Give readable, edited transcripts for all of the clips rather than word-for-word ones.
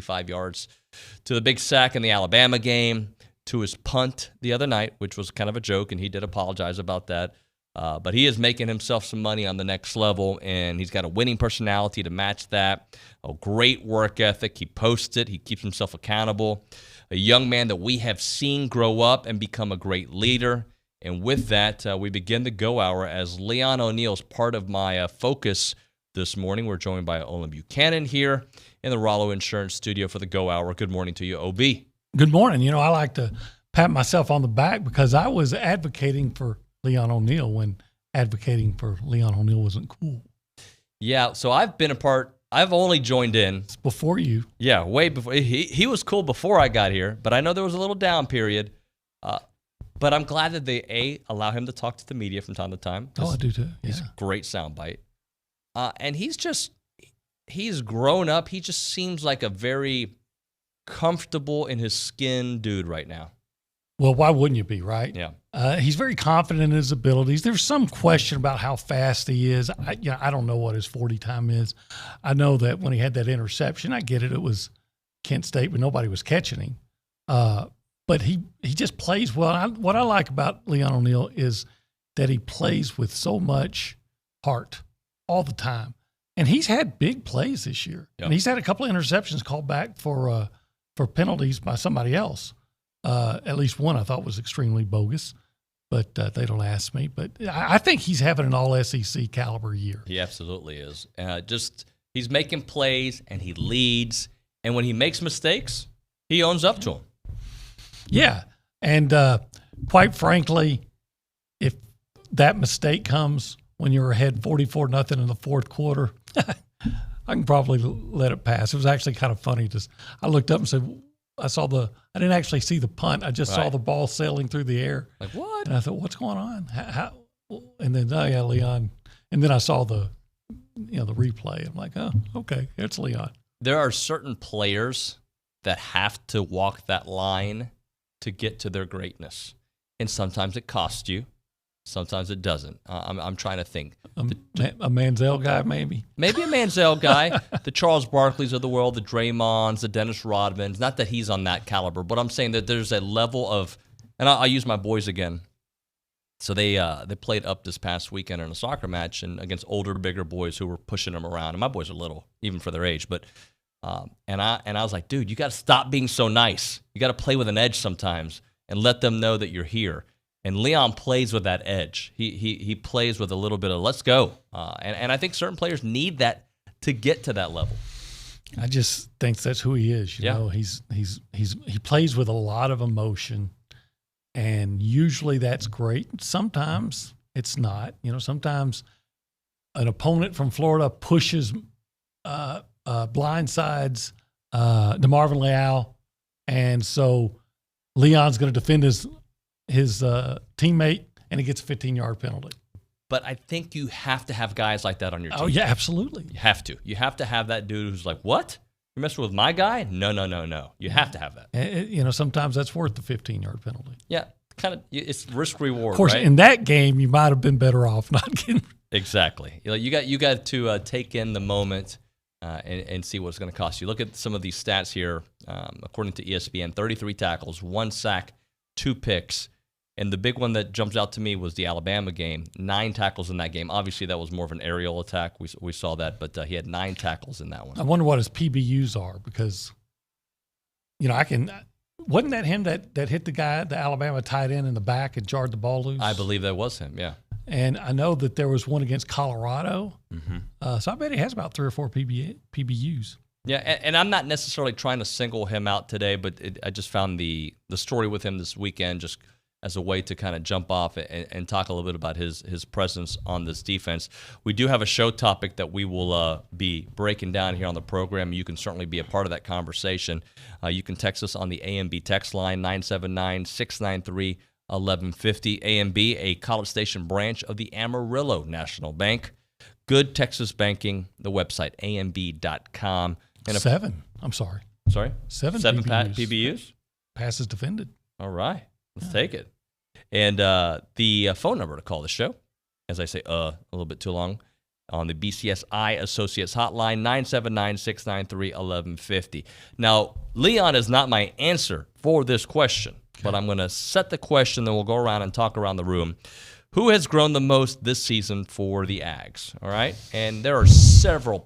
85 yards, to the big sack in the Alabama game, to his punt the other night, which was kind of a joke, and he did apologize about that. But he is making himself some money on the next level, and he's got a winning personality to match that, a great work ethic. He posts it. He keeps himself accountable. A young man that we have seen grow up and become a great leader. And with that, we begin the Go Hour as Leon O'Neill's part of my focus this morning. We're joined by Olin Buchanan here in the Rollo Insurance Studio for the Go Hour. Good morning to you, OB. Good morning. You know, I like to pat myself on the back because I was advocating for Leon O'Neill when advocating for Leon O'Neill wasn't cool. Yeah, so I've been a part. I've only joined in. It's before you. Yeah, way before. He was cool before I got here, but I know there was a little down period. But I'm glad that they, allow him to talk to the media from time to time. Oh, I do too. Yeah. He's a great soundbite. And he's grown up. He just seems like a very comfortable in his skin dude right now. Well, why wouldn't you be, right? Yeah. He's very confident in his abilities. There's some question about how fast he is. I don't know what his 40 time is. I know that when he had that interception, I get it. It was Kent State, but nobody was catching him. But he just plays well. What I like about Leon O'Neill is that he plays with so much heart all the time. And he's had big plays this year. Yep. And he's had a couple of interceptions called back for penalties by somebody else. At least one I thought was extremely bogus, but they don't ask me. But I think he's having an all-SEC caliber year. He absolutely is. He's making plays, and he leads. And when he makes mistakes, he owns up to them. Yeah, and quite frankly, if that mistake comes when you're ahead 44-0 in the fourth quarter, I can probably let it pass. It was actually kind of funny. I looked up and said, I didn't actually see the punt. I just saw the ball sailing through the air. Like, what? And I thought, what's going on? How? And then, oh yeah, Leon. And then I saw the replay. I'm like, oh, okay, it's Leon. There are certain players that have to walk that line to get to their greatness. And sometimes it costs you. Sometimes it doesn't. I'm trying to think. A Manziel guy, maybe? Maybe a Manziel guy. The Charles Barkleys of the world, the Draymonds, the Dennis Rodmans. Not that he's on that caliber, but I'm saying that there's a level of, and I'll use my boys again. So they played up this past weekend in a soccer match and against older, bigger boys who were pushing them around. And my boys are little, even for their age. But and I was like, dude, you got to stop being so nice. You got to play with an edge sometimes and let them know that you're here. And Leon plays with that edge. He plays with a little bit of let's go. And I think certain players need that to get to that level. I just think that's who he is. You know, he plays with a lot of emotion, and usually that's great. Sometimes it's not. You know, sometimes an opponent from Florida pushes blindsides DeMarvin Leal, and so Leon's going to defend his teammate, and he gets a 15-yard penalty. But I think you have to have guys like that on your team. Oh, yeah, absolutely. You have to. You have to have that dude who's like, what? You're messing with my guy? No. You have to have that. And, sometimes that's worth the 15-yard penalty. Yeah, kind of. It's risk-reward, of course, right? In that game, you might have been better off not getting. Exactly. You got to take in the moment and see what it's going to cost you. Look at some of these stats here. According to ESPN, 33 tackles, 1 sack, 2 picks. And the big one that jumps out to me was the Alabama game. 9 tackles in that game. Obviously, that was more of an aerial attack. We saw that, but he had 9 tackles in that one. I wonder what his PBUs are because, wasn't that him that hit the Alabama tight end in the back and jarred the ball loose? I believe that was him, yeah. And I know that there was one against Colorado. Mm-hmm. So I bet he has about 3 or 4 PBUs. Yeah, and I'm not necessarily trying to single him out today, but I just found the story with him this weekend just as a way to kind of jump off and talk a little bit about his presence on this defense. We do have a show topic that we will be breaking down here on the program. You can certainly be a part of that conversation. You can text us on the AMB text line, 979-693-1150. AMB, a College Station branch of the Amarillo National Bank. Good Texas banking, the website, amb.com. And 7. I'm sorry. Sorry? 7 PBUs? Passes defended. All right. Let's take it. And the phone number to call the show, as I say, a little bit too long, on the BCSI Associates Hotline, 979-693-1150. Now, Leon is not my answer for this question, but I'm going to set the question, then we'll go around and talk around the room. Who has grown the most this season for the Ags? All right? And there are several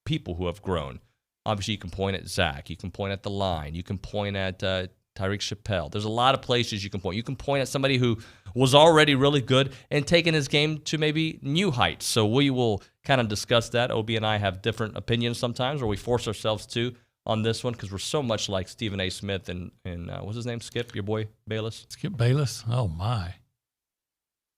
people who have grown. Obviously, you can point at Zach. You can point at the line. You can point at Tyreek Chappelle. There's a lot of places you can point. You can point at somebody who was already really good and taking his game to maybe new heights. So we will kind of discuss that. Obie and I have different opinions sometimes, or we force ourselves to on this one because we're so much like Stephen A. Smith and what's his name? Skip, your boy Bayless? Skip Bayless? Oh, my.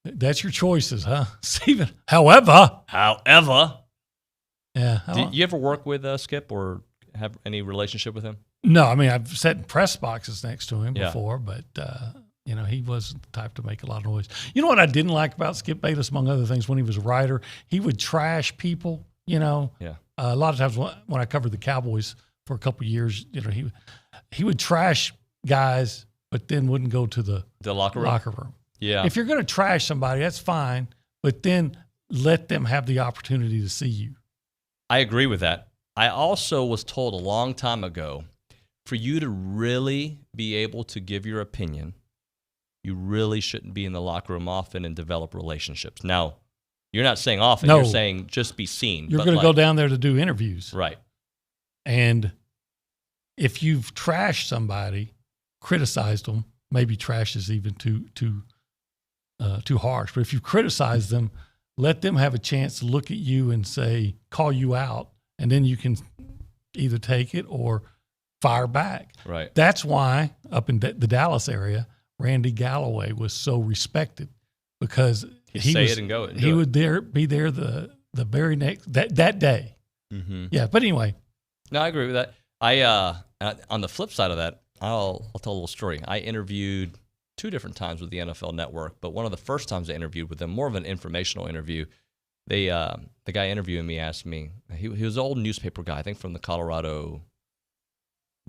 That's your choices, huh, Stephen? However. Yeah. Did you ever work with Skip or have any relationship with him? No, I mean, I've sat in press boxes next to him before, but, he wasn't the type to make a lot of noise. You know what I didn't like about Skip Bayless, among other things, when he was a writer? He would trash people, Yeah. A lot of times when I covered the Cowboys for a couple of years, he would trash guys, but then wouldn't go to the locker room. Yeah. If you're going to trash somebody, that's fine, but then let them have the opportunity to see you. I agree with that. I also was told a long time ago, for you to really be able to give your opinion, you really shouldn't be in the locker room often and develop relationships. Now, you're not saying often. No. You're saying just be seen. You're going to go down there to do interviews. Right. And if you've trashed somebody, criticized them, maybe trash is even too harsh. But if you criticize them, let them have a chance to look at you and say, call you out, and then you can either take it or fire back. Right. That's why up in the Dallas area, Randy Galloway was so respected because he would be there the very next that day. Mm-hmm. Yeah, but anyway. No, I agree with that. I on the flip side of that, I'll tell a little story. I interviewed 2 different times with the NFL Network, but one of the first times I interviewed with them, more of an informational interview, the guy interviewing me asked me, he was an old newspaper guy, I think from the Colorado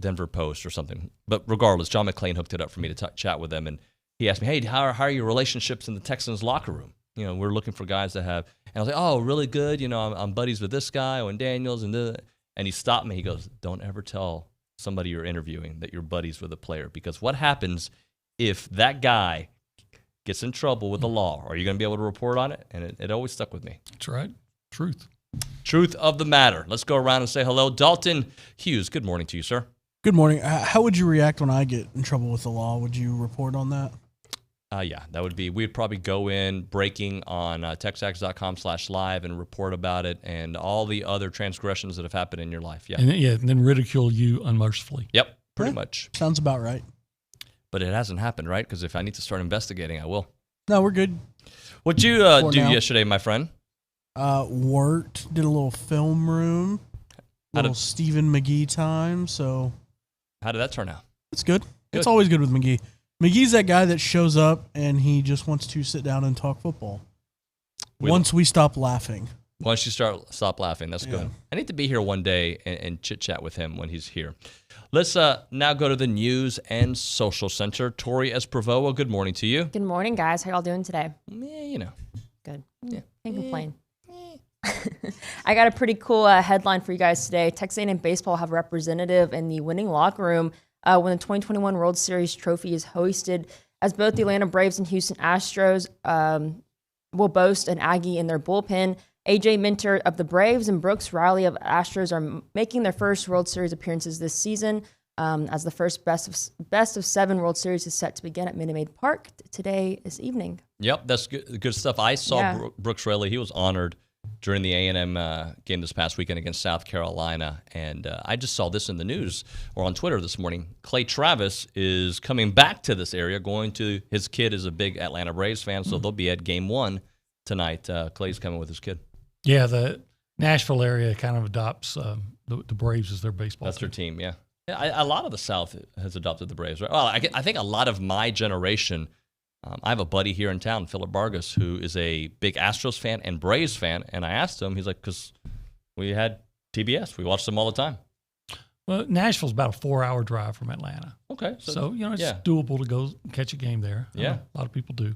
Denver Post or something. But regardless, John McClain hooked it up for me to chat with them, and he asked me, hey, how are your relationships in the Texans locker room? We're looking for guys that have, and I was like, oh, really good. I'm buddies with this guy, Owen Daniels, and he stopped me. He goes, don't ever tell somebody you're interviewing that you're buddies with a player, because what happens if that guy gets in trouble with the law? Are you going to be able to report on it? And it always stuck with me. That's right. Truth of the matter. Let's go around and say hello. Dalton Hughes, good morning to you, sir. Good morning. How would you react when I get in trouble with the law? Would you report on that? Yeah, that would be, we'd probably go in breaking on TexAgs.com/live and report about it and all the other transgressions that have happened in your life. Yeah. And then ridicule you unmercifully. Yep, pretty much. Sounds about right. But it hasn't happened, right? Because if I need to start investigating, I will. No, we're good. What'd you do yesterday, my friend? Worked, did a little film room, little Stephen McGee time, so... How did that turn out? It's good. It's always good with McGee. McGee's that guy that shows up and he just wants to sit down and talk football. Once we stop laughing. Once you stop laughing, that's good. I need to be here one day and chit-chat with him when he's here. Let's now go to the News and Social Center. Tori Esprovoa, good morning to you. Good morning, guys. How y'all doing today? Yeah, Good. Yeah. Can't complain. I got a pretty cool headline for you guys today. Texas A&M baseball have a representative in the winning locker room when the 2021 World Series trophy is hoisted, as both the Atlanta Braves and Houston Astros will boast an Aggie in their bullpen. AJ Minter of the Braves and Brooks Riley of Astros are making their first World Series appearances this season, as the first best of 7 World Series is set to begin at Minute Maid Park this evening. Yep, that's good stuff. I saw Brooks Riley. He was honored during the A&M game this past weekend against South Carolina, and I just saw this in the news or on Twitter this morning. Clay Travis is coming back to this area. His kid is a big Atlanta Braves fan, so they'll be at Game 1 tonight. Clay's coming with his kid. Yeah, the Nashville area kind of adopts the Braves as their baseball That's their team, yeah. A lot of the South has adopted the Braves, right? Well, I think a lot of my generation, I have a buddy here in town, Philip Vargas, who is a big Astros fan and Braves fan, and I asked him, he's like, because we had TBS. We watched them all the time. Well, Nashville's about a 4-hour drive from Atlanta. Okay. So it's doable to go catch a game there. Yeah. A lot of people do.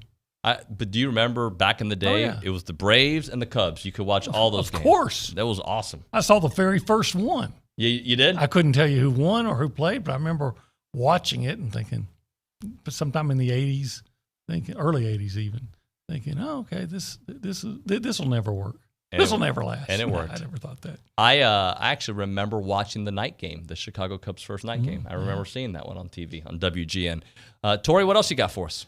But do you remember back in the day, it was the Braves and the Cubs. You could watch all those games. Of course. That was awesome. I saw the very first one. You did? I couldn't tell you who won or who played, but I remember watching it and thinking, but sometime in the 80s, early 80s even, thinking, oh, okay, this will never work. This will never last. And it worked. I never thought that. I actually remember watching the night game, the Chicago Cubs' first night game. I remember seeing that one on TV, on WGN. Tori, what else you got for us?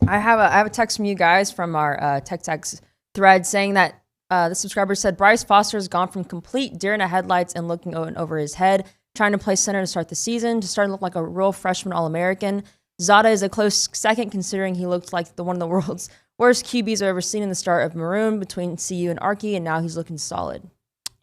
I have a text from you guys from our TexAgs thread saying that the subscriber said Bryce Foster has gone from complete deer in the headlights and looking over his head, trying to play center to start the season, to starting to look like a real freshman All-American. Zada is a close second, considering he looked like one of the world's worst QBs I've ever seen in the start of Maroon between CU and Archie, and now he's looking solid.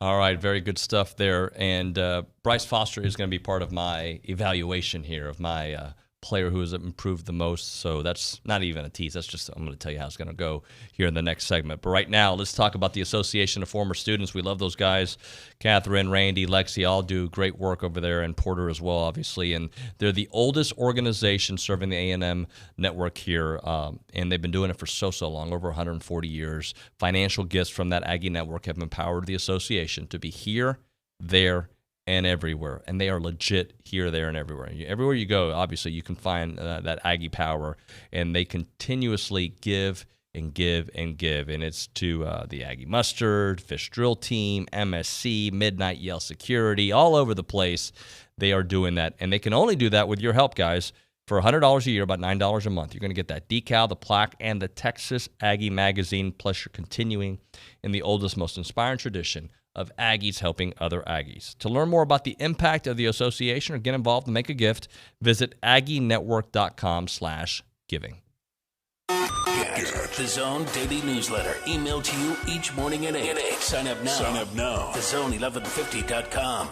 All right, very good stuff there. And Bryce Foster is going to be part of my evaluation here of my player who has improved the most. So that's not even a tease. That's just, I'm going to tell you how it's going to go here in the next segment. But right now, let's talk about the Association of Former Students. We love those guys. Catherine, Randy, Lexi, all do great work over there, and Porter as well, obviously. And they're the oldest organization serving the A&M network here, and they've been doing it for so long, over 140 years. Financial gifts from that Aggie network have empowered the association to be here, there, and everywhere. And they are legit here, there, and everywhere. Everywhere you go, obviously, you can find that Aggie power, and they continuously give and give and give. And it's to the Aggie Mustard, Fish Drill Team, MSC, Midnight Yell Security, all over the place. They are doing that. And they can only do that with your help, guys. For $100 a year, about $9 a month, you're going to get that decal, the plaque, and the Texas Aggie magazine. Plus, you're continuing in the oldest, most inspiring tradition of Aggies helping other Aggies. To learn more about the impact of the association or get involved and make a gift, visit aggienetwork.com/giving. Get the Zone Daily Newsletter emailed to you each morning at 8. Sign up now. TheZone1150.com.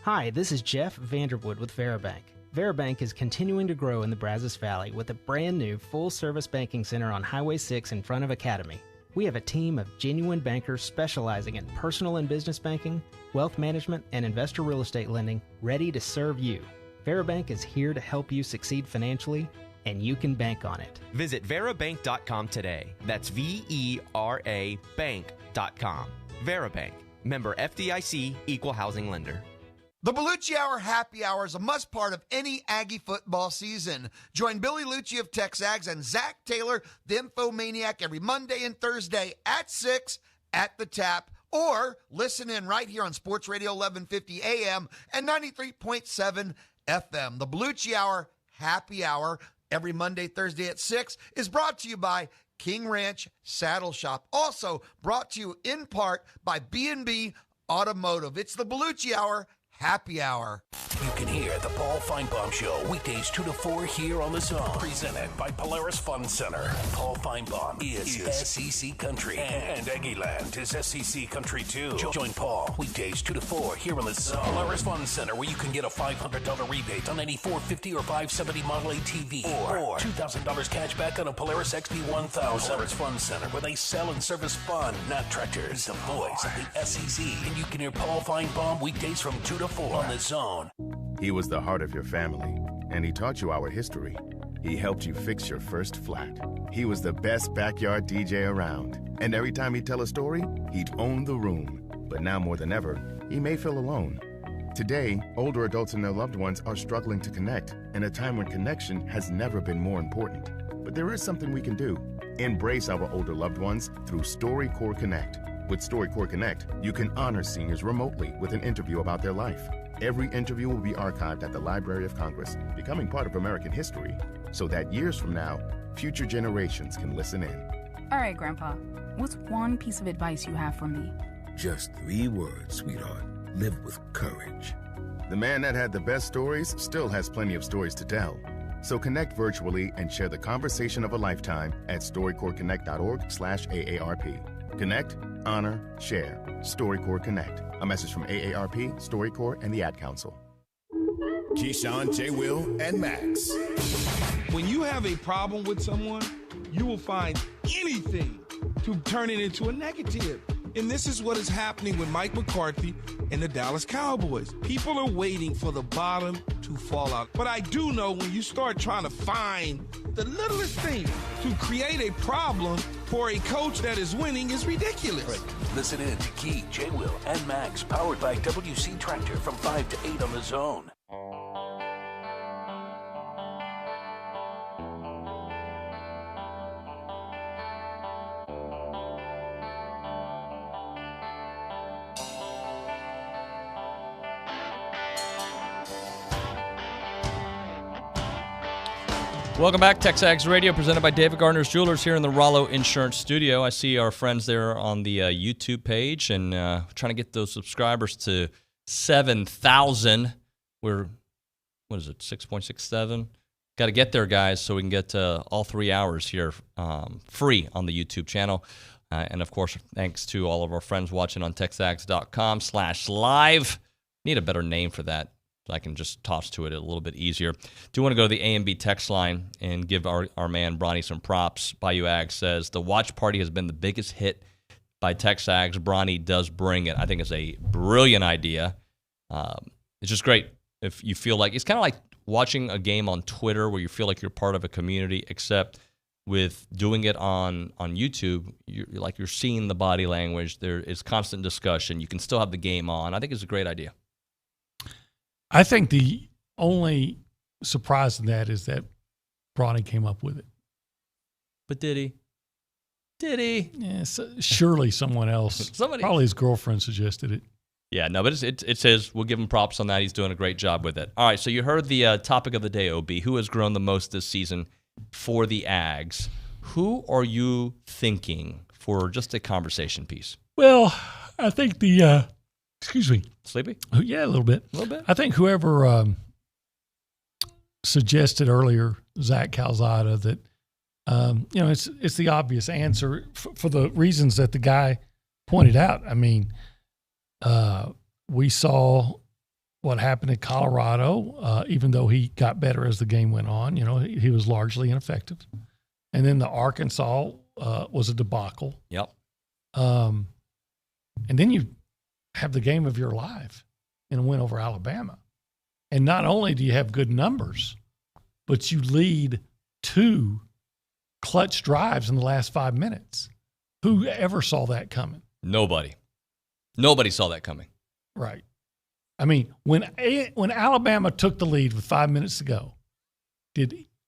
Hi, this is Jeff Vanderwood with Veribank. Veribank is continuing to grow in the Brazos Valley with a brand new full-service banking center on Highway 6 in front of Academy. We have a team of genuine bankers specializing in personal and business banking, wealth management, and investor real estate lending ready to serve you. Veribank is here to help you succeed financially, and you can bank on it. Visit Verabank.com today. That's VERA Bank.com. Verabank. Member FDIC, Equal Housing Lender. The Bellucci Hour Happy Hour is a must part of any Aggie football season. Join Billy Lucci of TexAgs and Zach Taylor, the Infomaniac, every Monday and Thursday at 6 at the Tap, or listen in right here on Sports Radio 1150 AM and 93.7 FM. The Bellucci Hour Happy Hour every Monday, Thursday at 6 is brought to you by King Ranch Saddle Shop. Also brought to you in part by B&B Automotive. It's the Bellucci Hour Happy Hour. You can hear the Paul Feinbaum Show weekdays 2 to 4 here on the Zone. Presented by Polaris Fun Center. Paul Feinbaum is SEC Country, and Aggieland is SEC Country too. Join Paul weekdays 2 to 4 here on the Zone. Polaris Fun Center, where you can get a $500 rebate on any 450 or 570 Model A TV, or $2,000 cash back on a Polaris XP1000. Polaris Fun Center, where they sell and service fun, not tractors. The voice of the SEC, and you can hear Paul Feinbaum weekdays from 2 to 4 on the Zone. He was the heart of your family, and he taught you our history. He helped you fix your first flat. He was the best backyard DJ around, and every time he'd tell a story, he'd own the room. But now more than ever, he may feel alone. Today, older adults and their loved ones are struggling to connect, in a time when connection has never been more important. But there is something we can do. Embrace our older loved ones through StoryCorps Connect. With StoryCorps Connect, you can honor seniors remotely with an interview about their life. Every interview will be archived at the Library of Congress, becoming part of American history, so that years from now, future generations can listen in. All right, Grandpa, what's one piece of advice you have for me? Just 3 words, sweetheart. Live with courage. The man that had the best stories still has plenty of stories to tell. So connect virtually and share the conversation of a lifetime at StoryCorpsConnect.org/AARP. Connect, honor, share. StoryCorps Connect. A message from AARP, StoryCorps, and the Ad Council. Keyshawn, J. Will, and Max. When you have a problem with someone, you will find anything to turn it into a negative. And this is what is happening with Mike McCarthy and the Dallas Cowboys. People are waiting for the bottom to fall out. But I do know when you start trying to find the littlest thing to create a problem for a coach that is winning is ridiculous. Right. Listen in to Key, J. Will, and Max, powered by WC Tractor from 5 to 8 on the Zone. Welcome back, TexAgs Radio, presented by David Gardner's Jewelers here in the Rollo Insurance Studio. I see our friends there on the YouTube page, and trying to get those subscribers to 7,000. We're, 6.67? Got to get there, guys, so we can get all 3 hours here free on the YouTube channel. And, of course, thanks to all of our friends watching on texags.com/live. Need a better name for that. I can just toss to it a little bit easier. Do want to go to the A&B text line and give our man Bronny some props. Bayou Ag says, the watch party has been the biggest hit by TexAgs. Bronny does bring it. I think it's a brilliant idea. It's just great if you feel like, it's kind of like watching a game on Twitter where you feel like you're part of a community, except with doing it on YouTube, you're seeing the body language. There is constant discussion. You can still have the game on. I think it's a great idea. I think the only surprise in that is that Bronny came up with it. But did he? Did he? Yeah, surely someone else. Probably his girlfriend suggested it. Yeah, no, but it says we'll give him props on that. He's doing a great job with it. All right, so you heard the topic of the day, OB. Who has grown the most this season for the Ags? Who are you thinking for just a conversation piece? Well, I think the excuse me. Sleepy? Yeah, a little bit. A little bit? I think whoever suggested earlier, Zach Calzada, that, it's the obvious answer for the reasons that the guy pointed out. I mean, we saw what happened in Colorado, even though he got better as the game went on. He was largely ineffective. And then the Arkansas was a debacle. Yep. And then you have the game of your life in a win over Alabama. And not only do you have good numbers, but you lead 2 clutch drives in the last 5 minutes. Who ever saw that coming? Nobody saw that coming. Right. I mean, when Alabama took the lead with 5 minutes to go,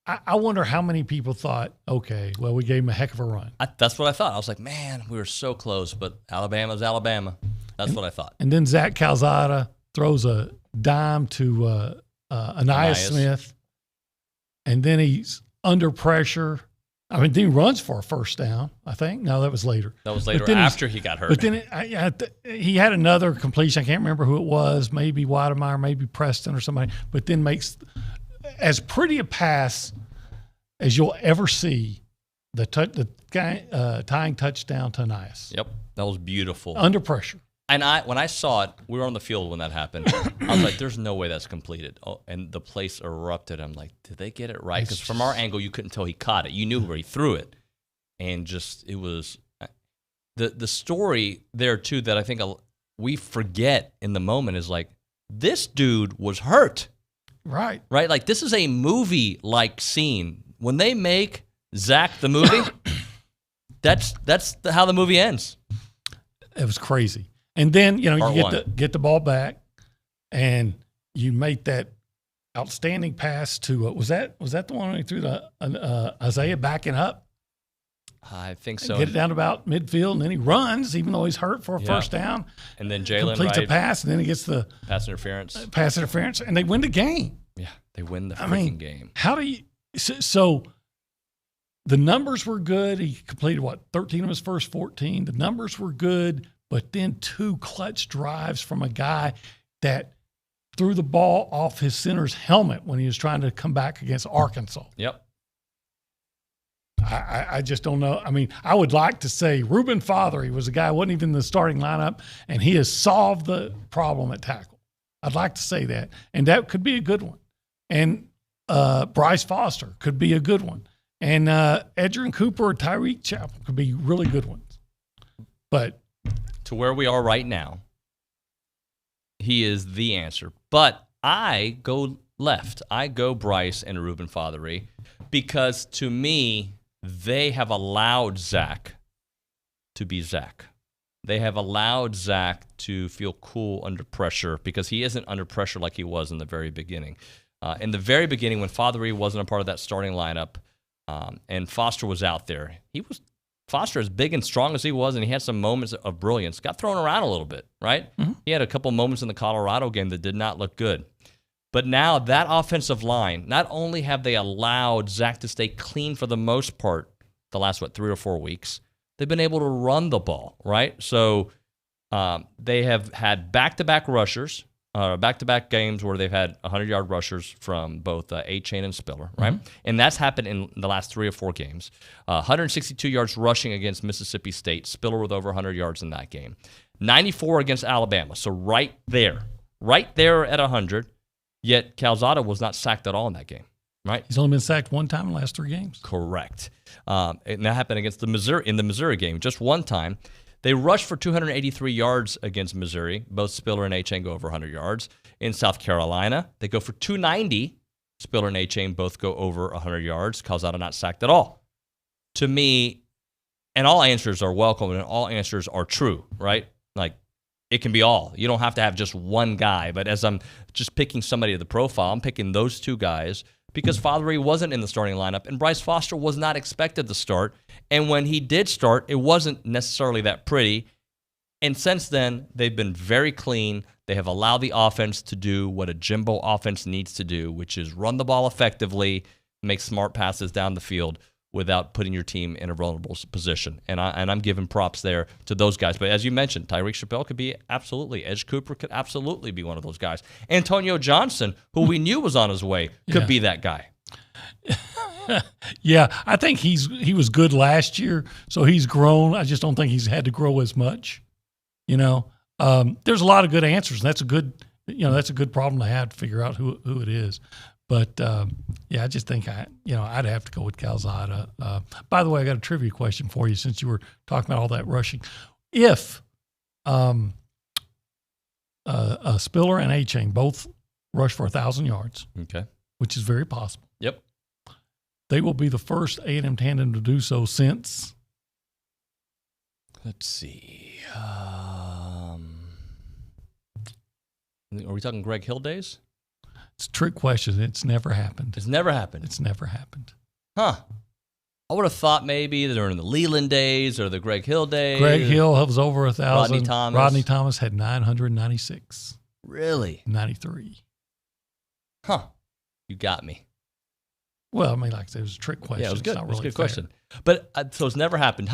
I wonder how many people thought, okay, well, we gave him a heck of a run. That's what I thought. I was like, man, we were so close, but Alabama's Alabama. That's what I thought. And then Zach Calzada throws a dime to Anias Smith, and then he's under pressure. I mean, then he runs for a first down, I think. No, that was later. That was later after he got hurt. But then he had another completion. I can't remember who it was, maybe Wademeyer, maybe Preston or somebody, but then makes as pretty a pass as you'll ever see, the guy tying touchdown to Anias. Yep, that was beautiful. Under pressure. And when I saw it, we were on the field when that happened. I was like, there's no way that's completed. Oh, and the place erupted. I'm like, did they get it right? Because from our angle, you couldn't tell he caught it. You knew where he threw it. And it was the story there, too, that I think we forget in the moment is like, this dude was hurt. Right. Right? Like, this is a movie-like scene. When they make Zach the movie, that's how the movie ends. It was crazy. And then, you get the ball back, and you make that outstanding pass to was that the one he threw to Isaiah backing up? I think so. Get it down about midfield, and then he runs, even though he's hurt for a first down. And then Jalen completes a pass, and then he gets the pass interference, and they win the game. Yeah, they win the freaking game. How do you? So the numbers were good. He completed 13 of his first 14. The numbers were good. But then 2 clutch drives from a guy that threw the ball off his center's helmet when he was trying to come back against Arkansas. Yep. I just don't know. I mean, I would like to say Reuben Fatheree was a guy who wasn't even in the starting lineup, and he has solved the problem at tackle. I'd like to say that. And that could be a good one. And Bryce Foster could be a good one. And Edgerrin Cooper or Tyreek Chappell could be really good ones. But to where we are right now, he is the answer. But I go left. I go Bryce and Ruben Fatheree because, to me, they have allowed Zach to be Zach. They have allowed Zach to feel cool under pressure because he isn't under pressure like he was in the very beginning. In the very beginning, when Fatheree wasn't a part of that starting lineup and Foster was out there, Foster, as big and strong as he was, and he had some moments of brilliance, got thrown around a little bit, right? Mm-hmm. He had a couple moments in the Colorado game that did not look good. But now that offensive line, not only have they allowed Zach to stay clean for the most part the last, 3 or 4 weeks, they've been able to run the ball, right? So they have had back-to-back rushers, back-to-back games where they've had 100-yard rushers from both A-Chain and Spiller, right? Mm-hmm. And that's happened in the last 3 or 4 games. 162 yards rushing against Mississippi State. Spiller with over 100 yards in that game. 94 against Alabama. So right there at 100. Yet Calzada was not sacked at all in that game, right? He's only been sacked one time in the last 3 games. Correct. And that happened against the Missouri game, just one time. They rushed for 283 yards against Missouri. Both Spiller and A-Chain go over 100 yards. In South Carolina, they go for 290. Spiller and A-Chain both go over 100 yards. Calzada not sacked at all. To me, and all answers are welcome and all answers are true, right? Like, it can be all. You don't have to have just one guy. But as I'm just picking somebody to the profile, I'm picking those 2 guys because Fatheree wasn't in the starting lineup and Bryce Foster was not expected to start. And when he did start, it wasn't necessarily that pretty. And since then, they've been very clean. They have allowed the offense to do what a Jimbo offense needs to do, which is run the ball effectively, make smart passes down the field without putting your team in a vulnerable position. And I'm giving props there to those guys. But as you mentioned, Tyreek Chappelle could be absolutely. Edge Cooper could absolutely be one of those guys. Antonio Johnson, who we knew was on his way, could be that guy. Yeah, I think he was good last year, so he's grown. I just don't think he's had to grow as much. There's a lot of good answers. And that's a good problem to have to figure out who it is. But, I just think I'd have to go with Calzada. By the way, I got a trivia question for you since you were talking about all that rushing. If Spiller and A-Chain both rush for 1,000 yards, okay, which is very possible. Yep. They will be the first A&M tandem to do so since. Let's see. Are we talking Greg Hill days? It's a trick question. It's never happened. It's never happened. It's never happened. Huh. I would have thought maybe during the Leland days or the Greg Hill days. Greg Hill was over 1,000. Rodney Thomas had 996. Really? 93. Huh. You got me. Well, I mean, like I said, it was a trick question. Yeah, it was good. It was a good question. But so it's never happened.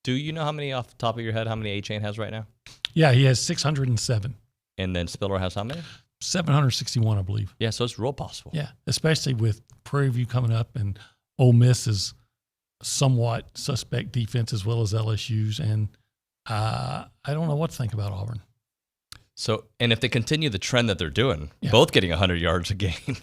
Do you know how many off the top of your head, how many A-Chain has right now? Yeah, he has 607. And then Spiller has how many? 761, I believe. Yeah, so it's real possible. Yeah, especially with Prairie View coming up and Ole Miss's somewhat suspect defense as well as LSU's. And I don't know what to think about Auburn. So, and if they continue the trend that they're doing, both getting 100 yards a game,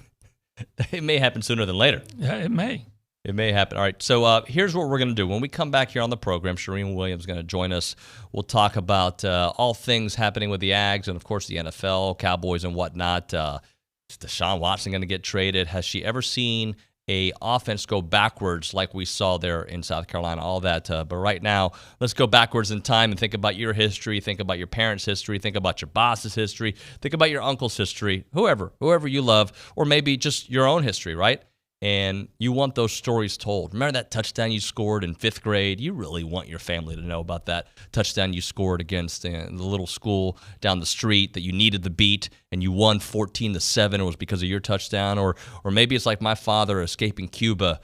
it may happen sooner than later. Yeah, it may. It may happen. All right, so here's what we're going to do. When we come back here on the program, Charean Williams is going to join us. We'll talk about all things happening with the Ags and, of course, the NFL, Cowboys, and whatnot. Is Deshaun Watson going to get traded? Has she ever seen a offense go backwards like we saw there in South Carolina? All that. But right now, let's go backwards in time and think about your history, think about your parents' history, think about your boss's history, think about your uncle's history, whoever you love, or maybe just your own history, right? And you want those stories told. Remember that touchdown you scored in 5th grade? You really want your family to know about that touchdown you scored against the little school down the street that you needed the beat and you won 14-7. It was because of your touchdown. Or maybe it's like my father escaping Cuba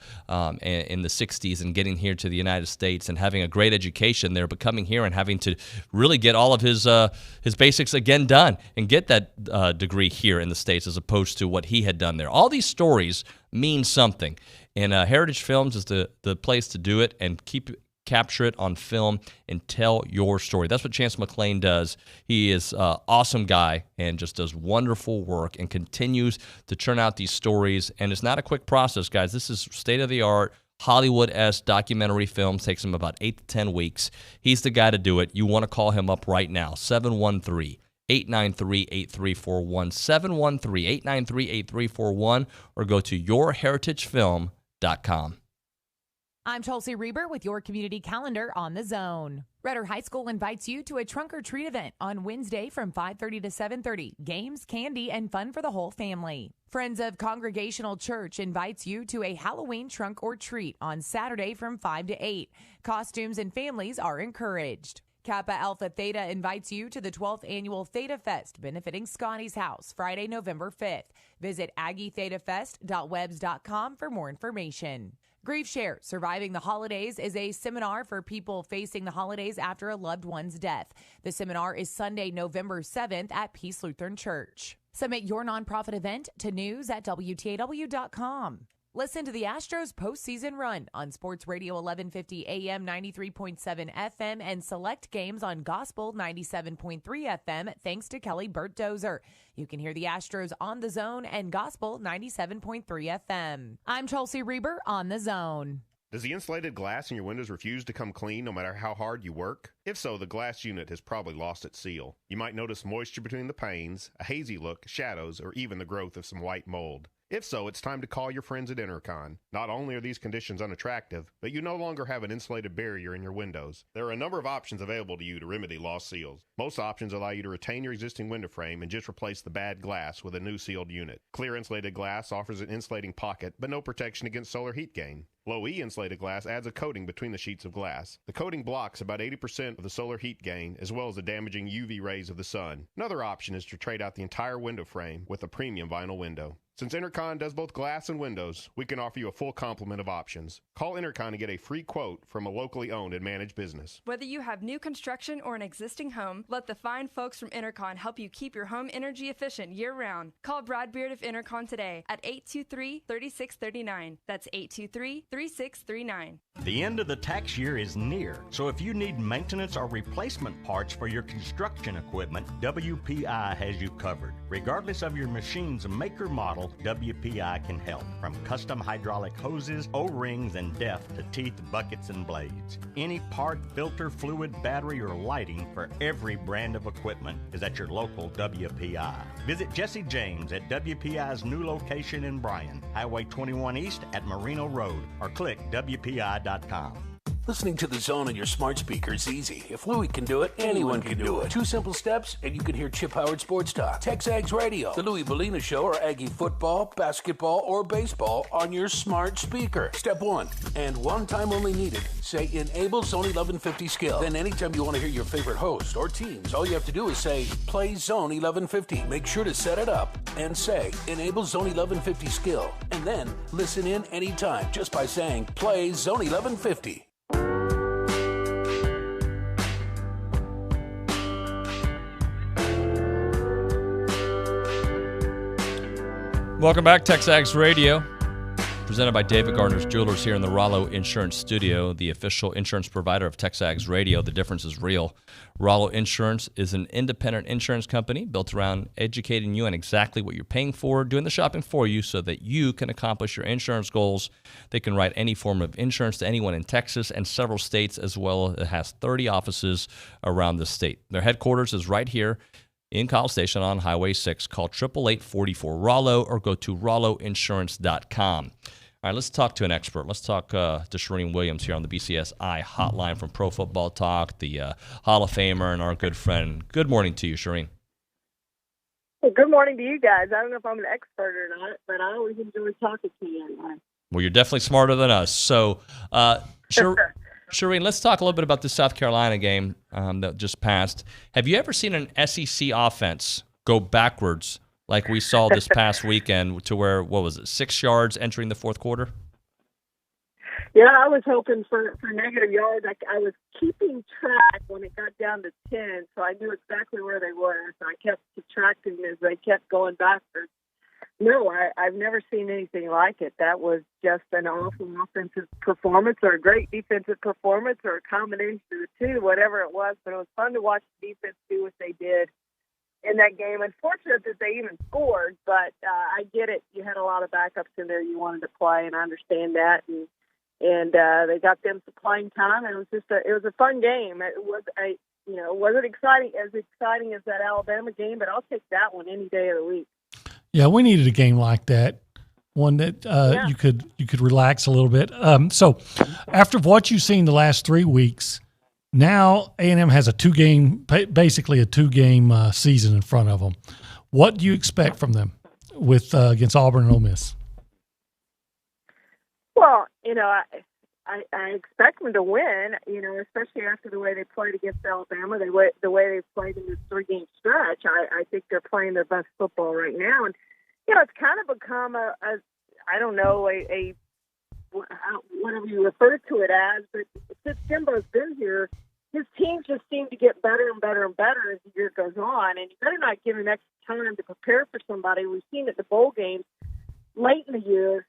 in the 60s and getting here to the United States and having a great education there, but coming here and having to really get all of his basics again done and get that degree here in the States as opposed to what he had done there. All these stories mean something, and Heritage Films is the place to do it and capture it on film and tell your story. That's what Chance McClain does. He is an awesome guy and just does wonderful work and continues to churn out these stories, and it's not a quick process, guys. This is state-of-the-art, Hollywood-esque documentary films. Takes him about 8 to 10 weeks. He's the guy to do it. You want to call him up right now, 713-893-8341, 713-893-8341, or go to yourheritagefilm.com. I'm Chelsea Reber with your community calendar on The Zone. Redder High School invites you to a trunk or treat event on Wednesday from 5:30 to 7:30. Games, candy, and fun for the whole family. Friends of Congregational Church invites you to a Halloween trunk or treat on Saturday from 5 to 8. Costumes and families are encouraged. Kappa Alpha Theta invites you to the 12th Annual Theta Fest benefiting Scotty's House, Friday, November 5th. Visit AggieThetaFest.webs.com for more information. Grief Share, Surviving the Holidays, is a seminar for people facing the holidays after a loved one's death. The seminar is Sunday, November 7th at Peace Lutheran Church. Submit your nonprofit event to news@WTAW.com. Listen to the Astros postseason run on Sports Radio 1150 AM 93.7 FM and select games on Gospel 97.3 FM thanks to Kelly Burt Dozer. You can hear the Astros on The Zone and Gospel 97.3 FM. I'm Chelsea Reber on The Zone. Does the insulated glass in your windows refuse to come clean no matter how hard you work? If so, the glass unit has probably lost its seal. You might notice moisture between the panes, a hazy look, shadows, or even the growth of some white mold. If so, it's time to call your friends at Intercon. Not only are these conditions unattractive, but you no longer have an insulated barrier in your windows. There are a number of options available to you to remedy lost seals. Most options allow you to retain your existing window frame and just replace the bad glass with a new sealed unit. Clear insulated glass offers an insulating pocket, but no protection against solar heat gain. Low E insulated glass adds a coating between the sheets of glass. The coating blocks about 80% of the solar heat gain, as well as the damaging UV rays of the sun. Another option is to trade out the entire window frame with a premium vinyl window. Since Intercon does both glass and windows, we can offer you a full complement of options. Call Intercon to get a free quote from a locally owned and managed business. Whether you have new construction or an existing home, let the fine folks from Intercon help you keep your home energy efficient year-round. Call Brad Beard of Intercon today at 823-3639. That's 823-3639. The end of the tax year is near, so if you need maintenance or replacement parts for your construction equipment, WPI has you covered. Regardless of your machine's make or model, WPI can help. From custom hydraulic hoses, O-rings, and depth to teeth, buckets, and blades. Any part, filter, fluid, battery, or lighting for every brand of equipment is at your local WPI. Visit Jesse James at WPI's new location in Bryan, Highway 21 East at Marino Road, or click WPI.com. Listening to The Zone on your smart speaker is easy. If Louie can do it, anyone can do it. 2 simple steps, and you can hear Chip Howard Sports Talk, TexAgs Radio, The Louie Bellina Show, or Aggie football, basketball, or baseball on your smart speaker. Step 1, and one time only needed. Say, enable Zone 1150 skill. Then anytime you want to hear your favorite host or teams, all you have to do is say, play Zone 1150. Make sure to set it up and say, enable Zone 1150 skill. And then listen in anytime just by saying, play Zone 1150. Welcome back, TexAgs Radio, presented by David Gardner's Jewelers here in the Rollo Insurance Studio, the official insurance provider of TexAgs Radio. The difference is real. Rollo Insurance is an independent insurance company built around educating you on exactly what you're paying for, doing the shopping for you so that you can accomplish your insurance goals. They can write any form of insurance to anyone in Texas and several states as well. It has 30 offices around the state. Their headquarters is right here in College Station on Highway 6. Call 888-44-ROLLO or go to rolloinsurance.com. All right, let's talk to an expert. Let's talk to Charean Williams here on the BCSI hotline from Pro Football Talk, the Hall of Famer and our good friend. Good morning to you, Charean. Well, good morning to you guys. I don't know if I'm an expert or not, but I always enjoy talking to you anyway. Well, you're definitely smarter than us. So, Charean, let's talk a little bit about this South Carolina game that just passed. Have you ever seen an SEC offense go backwards like we saw this past weekend to where, 6 yards entering the fourth quarter? Yeah, I was hoping for negative yards. I was keeping track when it got down to 10, so I knew exactly where they were. So I kept subtracting as they kept going backwards. No, I've never seen anything like it. That was just an awful offensive performance or a great defensive performance or a combination of the two, whatever it was. But it was fun to watch the defense do what they did in that game. Unfortunate that they even scored, but I get it. You had a lot of backups in there you wanted to play, and I understand that. And and they got them some playing time. And it was a fun game. It was wasn't exciting as that Alabama game, but I'll take that one any day of the week. Yeah, we needed a game like that, one that you could relax a little bit. So after what you've seen the last 3 weeks, now A&M has basically a two-game season in front of them. What do you expect from them with against Auburn and Ole Miss? Well, I expect them to win, especially after the way they played against Alabama, the way they've played in this 3-game stretch. I think they're playing their best football right now. And, it's kind of become a whatever you refer to it as, but since Jimbo's been here, his teams just seem to get better and better and better as the year goes on. And you better not give him extra time to prepare for somebody. We've seen at the bowl games late in the year,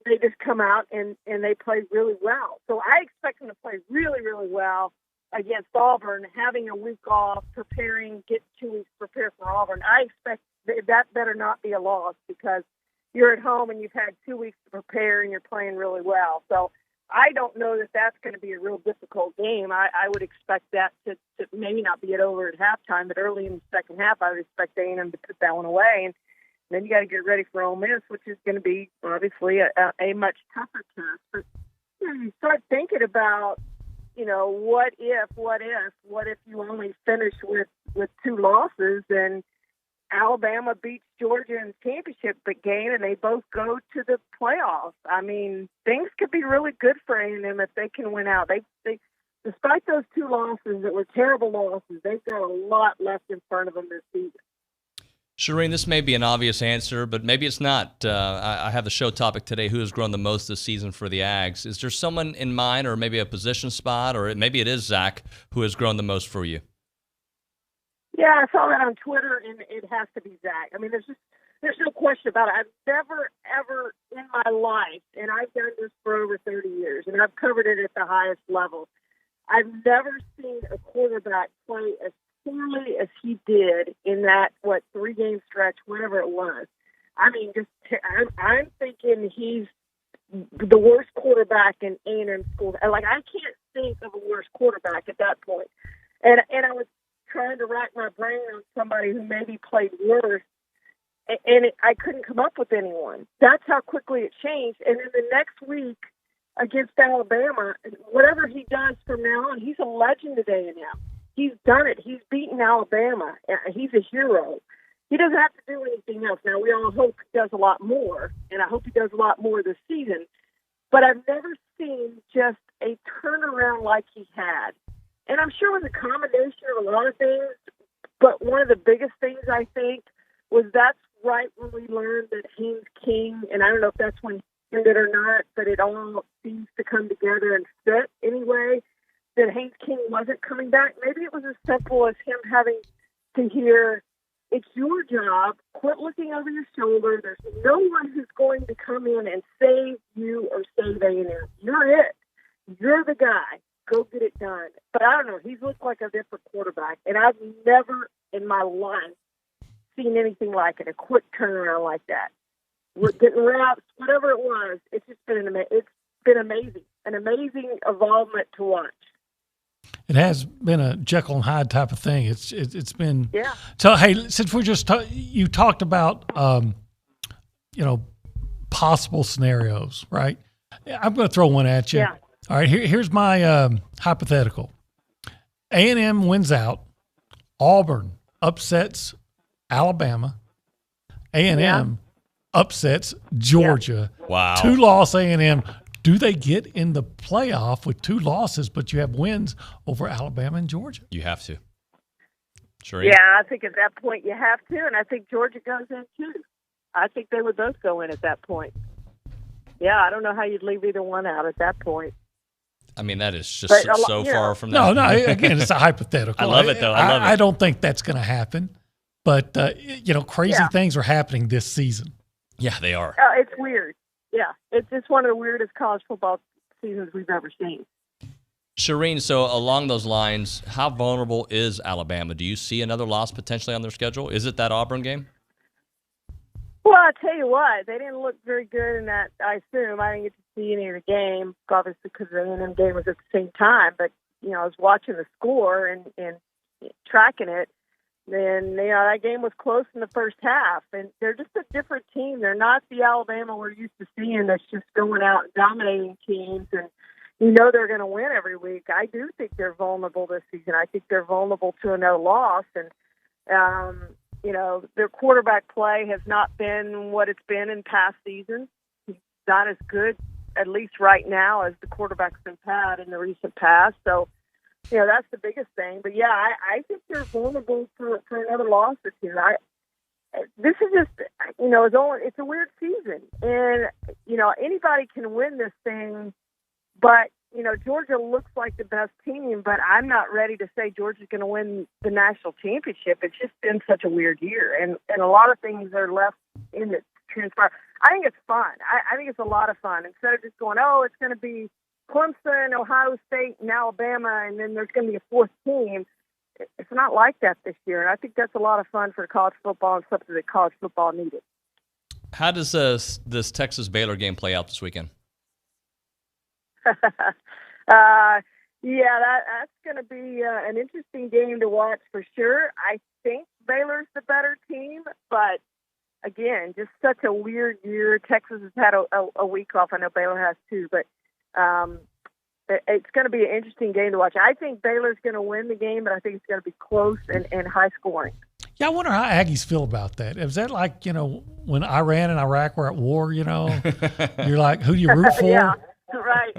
they just come out and they play really well. So I expect them to play really, really well against Auburn, having a week off, get 2 weeks to prepare for Auburn. I expect that better not be a loss because you're at home and you've had 2 weeks to prepare and you're playing really well. So I don't know that that's going to be a real difficult game. I would expect that to maybe not be over at halftime, but early in the second half, I would expect A&M to put that one away. And then you got to get ready for Ole Miss, which is going to be obviously a much tougher test. But you start thinking about, what if you only finish with 2 losses and Alabama beats Georgia in the championship game and they both go to the playoffs. I mean, things could be really good for A&M if they can win out. They despite those 2 losses that were terrible losses, they've got a lot left in front of them this season. Charean, this may be an obvious answer, but maybe it's not. I have the show topic today, who has grown the most this season for the Ags. Is there someone in mind or maybe a position spot, or maybe it is Zach, who has grown the most for you? Yeah, I saw that on Twitter, and it has to be Zach. I mean, there's no question about it. I've never, ever in my life, and I've done this for over 30 years, and I've covered it at the highest level, I've never seen a quarterback play as poorly as he did in that, 3-game stretch, whatever it was. I mean, I'm thinking he's the worst quarterback in A&M schools. I can't think of a worse quarterback at that point. And I was trying to rack my brain on somebody who maybe played worse, and I couldn't come up with anyone. That's how quickly it changed. And then the next week against Alabama, whatever he does from now on, he's a legend at A&M. He's done it. He's beaten Alabama. He's a hero. He doesn't have to do anything else. Now, we all hope he does a lot more, and I hope he does a lot more this season. But I've never seen just a turnaround like he had. And I'm sure it was a combination of a lot of things, but one of the biggest things, I think, was that's right when we learned that Haynes King, and I don't know if that's when he learned it or not, but it all seems to come together and fit anyway, that Haynes King wasn't coming back. Maybe it was as simple as him having to hear, it's your job, quit looking over your shoulder, there's no one who's going to come in and save you or save A&M. You're it. You're the guy. Go get it done. But I don't know. He's looked like a different quarterback, and I've never in my life seen anything like it, a quick turnaround like that. With getting reps, whatever it was, it's just been amazing, an amazing evolvement to watch. It has been a Jekyll and Hyde type of thing. It's been yeah. So hey, since we just you talked about possible scenarios, right? I'm going to throw one at you. Yeah. All right, here's my hypothetical. A&M wins out. Auburn upsets Alabama. A&M upsets Georgia. Yeah. Wow. 2-loss A&M. Do they get in the playoff with 2 losses, but you have wins over Alabama and Georgia? You have to. Sure. Yeah, I think at that point you have to, and I think Georgia goes in too. I think they would both go in at that point. Yeah, I don't know how you'd leave either one out at that point. I mean, that is just so far from that. No, again, it's a hypothetical. I love it, though. I love it. I don't think that's going to happen. But, crazy things are happening this season. Yeah, they are. It's weird. Yeah, it's just one of the weirdest college football seasons we've ever seen. Charean, so along those lines, how vulnerable is Alabama? Do you see another loss potentially on their schedule? Is it that Auburn game? Well, Well, I tell you what, they didn't look very good in that. I assume I didn't get to see any of the game, obviously because the A&M game was at the same time. But I was watching the score and tracking it. Then that game was close in the first half, and they're just a different team. They're not the Alabama we're used to seeing that's just going out and dominating teams, and they're going to win every week. I do think they're vulnerable this season. I think they're vulnerable to another loss, and their quarterback play has not been what it's been in past seasons. He's not as good, at least right now, as the quarterbacks have had in the recent past. So, that's the biggest thing. But, yeah, I think they're vulnerable for another loss this year. This is just, it's a weird season. And, anybody can win this thing. But, Georgia looks like the best team, but I'm not ready to say Georgia's going to win the national championship. It's just been such a weird year, and a lot of things are left in the transpire. I think it's fun. I think it's a lot of fun. Instead of just going, it's going to be Clemson, Ohio State, and Alabama, and then there's going to be a fourth team. It's not like that this year, and I think that's a lot of fun for college football and something that college football needed. How does this Texas-Baylor game play out this weekend? That's going to be an interesting game to watch for sure. I think Baylor's the better team, but again, just such a weird year. Texas has had a week off. I know Baylor has too, but it's going to be an interesting game to watch. I think Baylor's going to win the game, but I think it's going to be close and high scoring. Yeah, I wonder how Aggies feel about that. Is that like, when Iran and Iraq were at war, you're like, who do you root for? Yeah, right.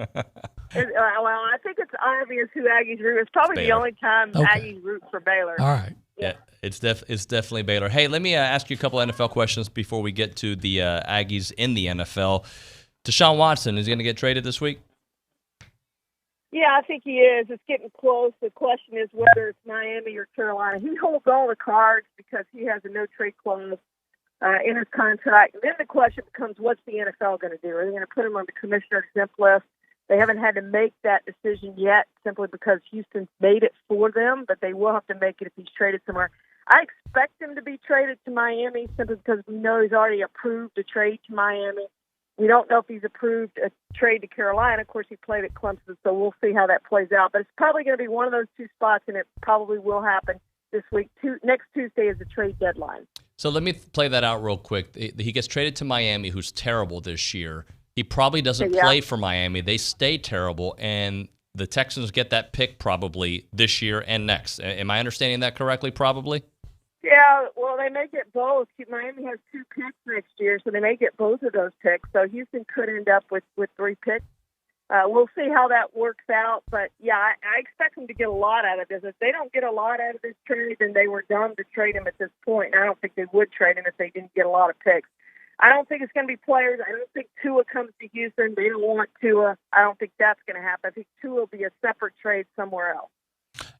Well, I think it's obvious who Aggies root. It's probably the only time Aggies root for Baylor. All right. Yeah, it's definitely Baylor. Hey, let me ask you a couple NFL questions before we get to the Aggies in the NFL. Deshaun Watson, is he going to get traded this week? Yeah, I think he is. It's getting close. The question is whether it's Miami or Carolina. He holds all the cards because he has a no-trade clause in his contract. And then the question becomes, what's the NFL going to do? Are they going to put him on the commissioner exempt list? They haven't had to make that decision yet simply because Houston's made it for them, but they will have to make it if he's traded somewhere. I expect him to be traded to Miami simply because we know he's already approved a trade to Miami. We don't know if he's approved a trade to Carolina. Of course, he played at Clemson, so we'll see how that plays out. But it's probably going to be one of those two spots, and it probably will happen this week. Next Tuesday is the trade deadline. So let me play that out real quick. He gets traded to Miami, who's terrible this year. He probably doesn't play for Miami. They stay terrible, and the Texans get that pick probably this year and next. Am I understanding that correctly, probably? Yeah, well, they may get both. Miami has 2 picks next year, so they may get both of those picks. So Houston could end up with 3 picks. We'll see how that works out. But, yeah, I expect them to get a lot out of this. If they don't get a lot out of this trade, then they were dumb to trade him at this point. And I don't think they would trade him if they didn't get a lot of picks. I don't think it's going to be players. I don't think Tua comes to Houston. They don't want Tua. I don't think that's going to happen. I think Tua will be a separate trade somewhere else.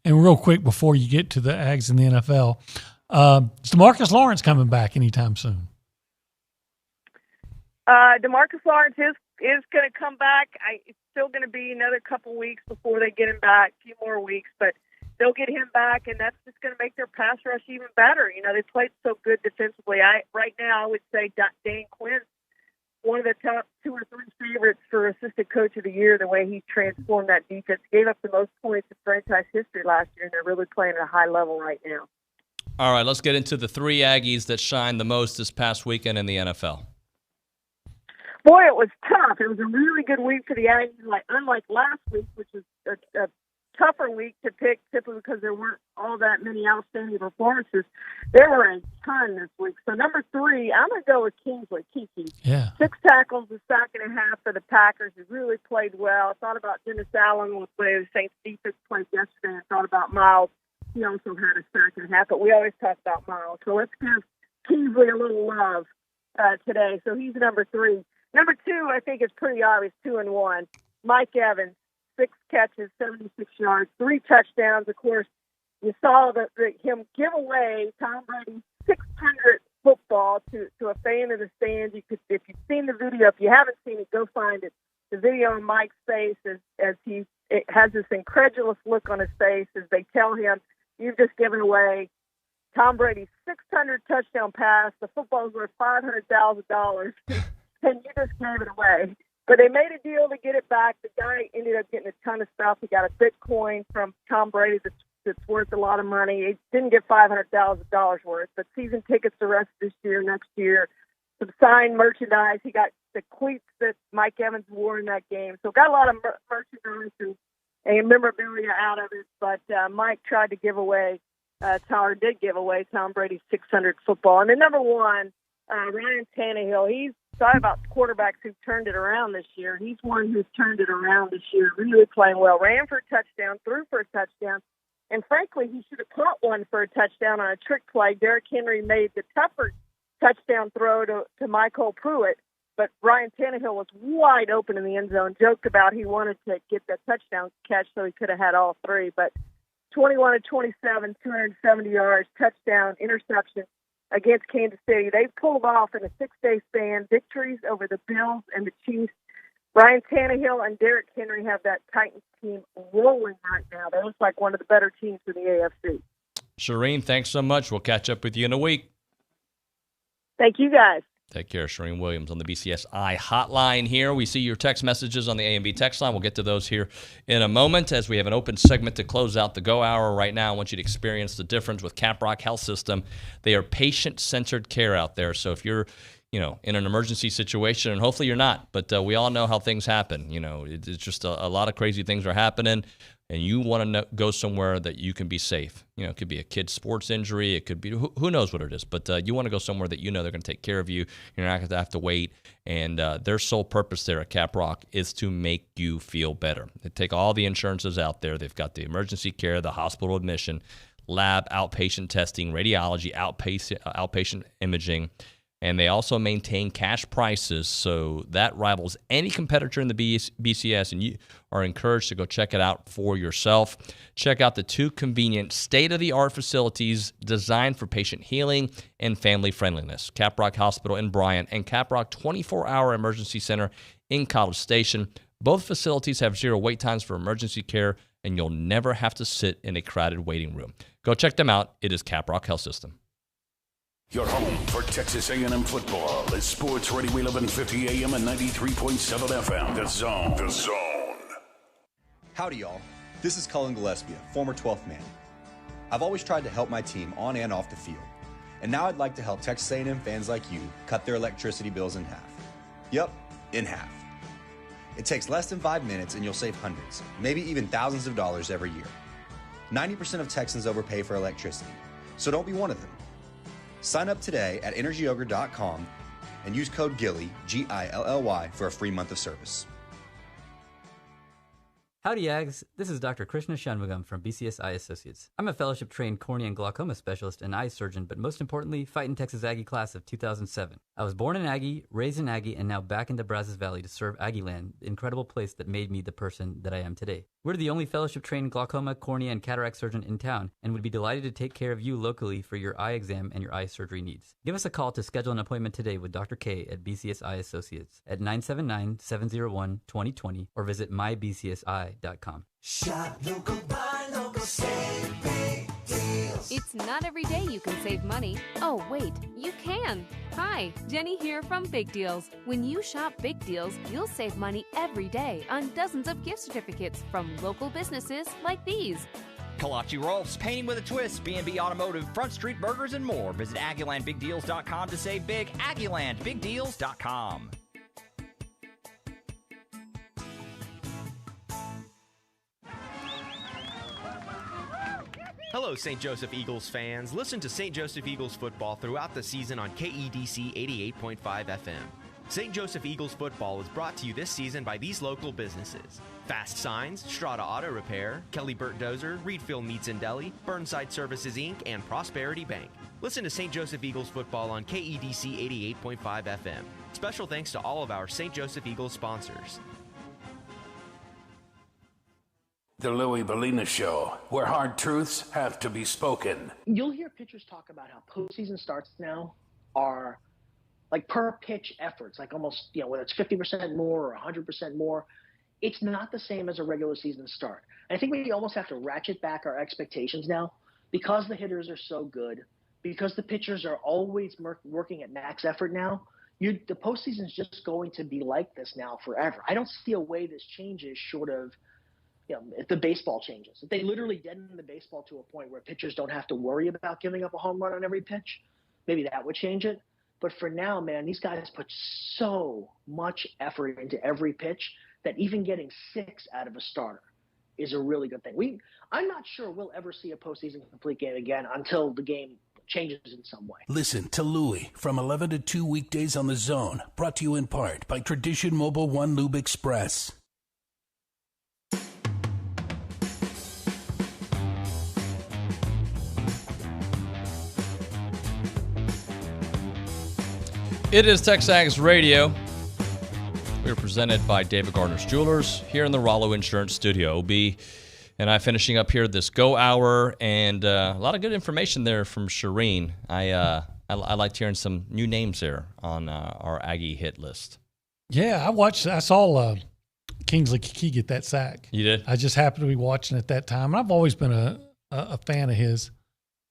And real quick, before you get to the Ags in the NFL, is DeMarcus Lawrence coming back anytime soon? DeMarcus Lawrence is going to come back. It's still going to be another couple weeks before they get him back, a few more weeks, but they'll get him back, and that's just going to make their pass rush even better. They played so good defensively. Right now, I would say Dan Quinn's one of the top 2 or 3 favorites for assistant coach of the year, the way he transformed that defense. Gave up the most points in franchise history last year, and they're really playing at a high level right now. All right, let's get into the 3 Aggies that shined the most this past weekend in the NFL. Boy, it was tough. It was a really good week for the Aggies, unlike last week, which was a tougher week to pick simply because there weren't all that many outstanding performances. There were a ton this week. So number 3, I'm going to go with Kiki. Yeah. 6 tackles, a sack and a half for the Packers. He really played well. I thought about Dennis Allen with the Saints defense played yesterday. I thought about Miles. He also had a sack and a half, but we always talk about Miles. So let's give Kingsley a little love today. So he's number 3. Number 2, I think is pretty obvious, 2 and 1. Mike Evans, 6 catches, 76 yards, 3 touchdowns. Of course, you saw him give away Tom Brady's 600th football to a fan in the stands. If you've seen the video, if you haven't seen it, go find it. The video on Mike's face as he has this incredulous look on his face as they tell him, you've just given away Tom Brady's 600 touchdown pass. The football's worth $500,000, and you just gave it away. But they made a deal to get it back. The guy ended up getting a ton of stuff. He got a Bitcoin from Tom Brady that's worth a lot of money. He didn't get $500,000 worth, but season tickets the rest of this year, next year, some signed merchandise. He got the cleats that Mike Evans wore in that game. So got a lot of merchandise and memorabilia out of it. But Mike tried to give away, Tyler did give away Tom Brady's 600 football. And then number one, Ryan Tannehill. He's talking about quarterbacks who turned it around this year. He's one who's turned it around this year, really playing well. Ran for a touchdown, threw for a touchdown. And frankly, he should have caught one for a touchdown on a trick play. Derrick Henry made the tougher touchdown throw to Michael Pruitt, but Ryan Tannehill was wide open in the end zone. Joked about he wanted to get that touchdown catch so he could have had all three. But 21 of 27, 270 yards, touchdown, interception against Kansas City. They pulled off in a 6-day span victories over the Bills and the Chiefs. Ryan Tannehill and Derrick Henry have that Titans team rolling right now. They look like one of the better teams in the AFC. Charean, thanks so much. We'll catch up with you in a week. Thank you, guys. Take care. Charean Williams on the BCSI hotline here. We see your text messages on the A&B text line. We'll get to those here in a moment as we have an open segment to close out the Go Hour right now. I want you to experience the difference with Caprock Health System. They are patient-centered care out there. So if you're in an emergency situation, and hopefully you're not, but we all know how things happen. It's just a lot of crazy things are happening, and you want to go somewhere that you can be safe. It could be a kid's sports injury. It could be who knows what it is, but you want to go somewhere that they're going to take care of you. You're not going to have to wait, and their sole purpose there at Caprock is to make you feel better. They take all the insurances out there. They've got the emergency care, the hospital admission, lab, outpatient testing, radiology, outpatient imaging. And they also maintain cash prices, so that rivals any competitor in the BCS, and you are encouraged to go check it out for yourself. Check out the two convenient state-of-the-art facilities designed for patient healing and family friendliness, Caprock Hospital in Bryant and Caprock 24-hour emergency center in College Station. Both facilities have 0 wait times for emergency care, and you'll never have to sit in a crowded waiting room. Go check them out. It is Caprock Health System. Your home for Texas A&M football is Sports Radio 1150 AM and 93.7 FM. The Zone. The Zone. Howdy, y'all. This is Cullen Gillespie, former 12th man. I've always tried to help my team on and off the field. And now I'd like to help Texas A&M fans like you cut their electricity bills in half. Yep, in half. It takes less than 5 minutes and you'll save hundreds, maybe even thousands of dollars every year. 90% of Texans overpay for electricity, so don't be one of them. Sign up today at EnergyOgre.com and use code GILLY, G-I-L-L-Y, for a free month of service. Howdy, Ags. This is Dr. Krishna Shanmugam from BCS Eye Associates. I'm a fellowship-trained cornea and glaucoma specialist and eye surgeon, but most importantly, fighting Texas Aggie class of 2007. I was born in Aggie, raised in Aggie, and now back in the Brazos Valley to serve Aggie Land, the incredible place that made me the person that I am today. We're the only fellowship-trained glaucoma, cornea, and cataract surgeon in town, and would be delighted to take care of you locally for your eye exam and your eye surgery needs. Give us a call to schedule an appointment today with Dr. K at BCS Eye Associates at 979-701-2020 or visit mybcsi.com. Shop local, buy local, save big deals. It's not every day you can save money. Oh, wait, you can. Hi, Jenny here from Big Deals. When you shop Big Deals, you'll save money every day on dozens of gift certificates from local businesses like these. Kolache Rolfs, painting with a twist, B&B Automotive, Front Street Burgers, and more. Visit AggielandBigDeals.com to save big. AggielandBigDeals.com. Hello, St. Joseph Eagles fans. Listen to St. Joseph Eagles football throughout the season on KEDC 88.5 FM. St. Joseph Eagles football is brought to you this season by these local businesses: Fast Signs, Strata Auto Repair, Kelly Burt Dozer, Reedfield Meats and Deli, Burnside Services Inc., and Prosperity Bank. Listen to St. Joseph Eagles football on KEDC 88.5 FM. Special thanks to all of our St. Joseph Eagles sponsors. The Louie Bellina Show, where hard truths have to be spoken. You'll hear pitchers talk about how postseason starts now are like per pitch efforts, like almost, whether it's 50% more or 100% more. It's not the same as a regular season start. I think we almost have to ratchet back our expectations now because the hitters are so good. because the pitchers are always working at max effort now, the postseason is just going to be like this now forever. I don't see a way this changes short of, if the baseball changes. If they literally deaden the baseball to a point where pitchers don't have to worry about giving up a home run on every pitch, maybe that would change it. But for now, man, these guys put so much effort into every pitch that even getting 6 out of a starter is a really good thing. I'm not sure we'll ever see a postseason complete game again until the game changes in some way. Listen to Louie from 11 to 2 weekdays on The Zone, brought to you in part by Tradition Mobile One Lube Express. It is TexAgs Radio. We are presented by David Gardner's Jewelers here in the Rollo Insurance Studio. OB and I finishing up here this Go Hour, and a lot of good information there from Charean. I liked hearing some new names there on our Aggie hit list. Yeah, I saw Kingsley Keke get that sack. You did? I just happened to be watching at that time, and I've always been a fan of his,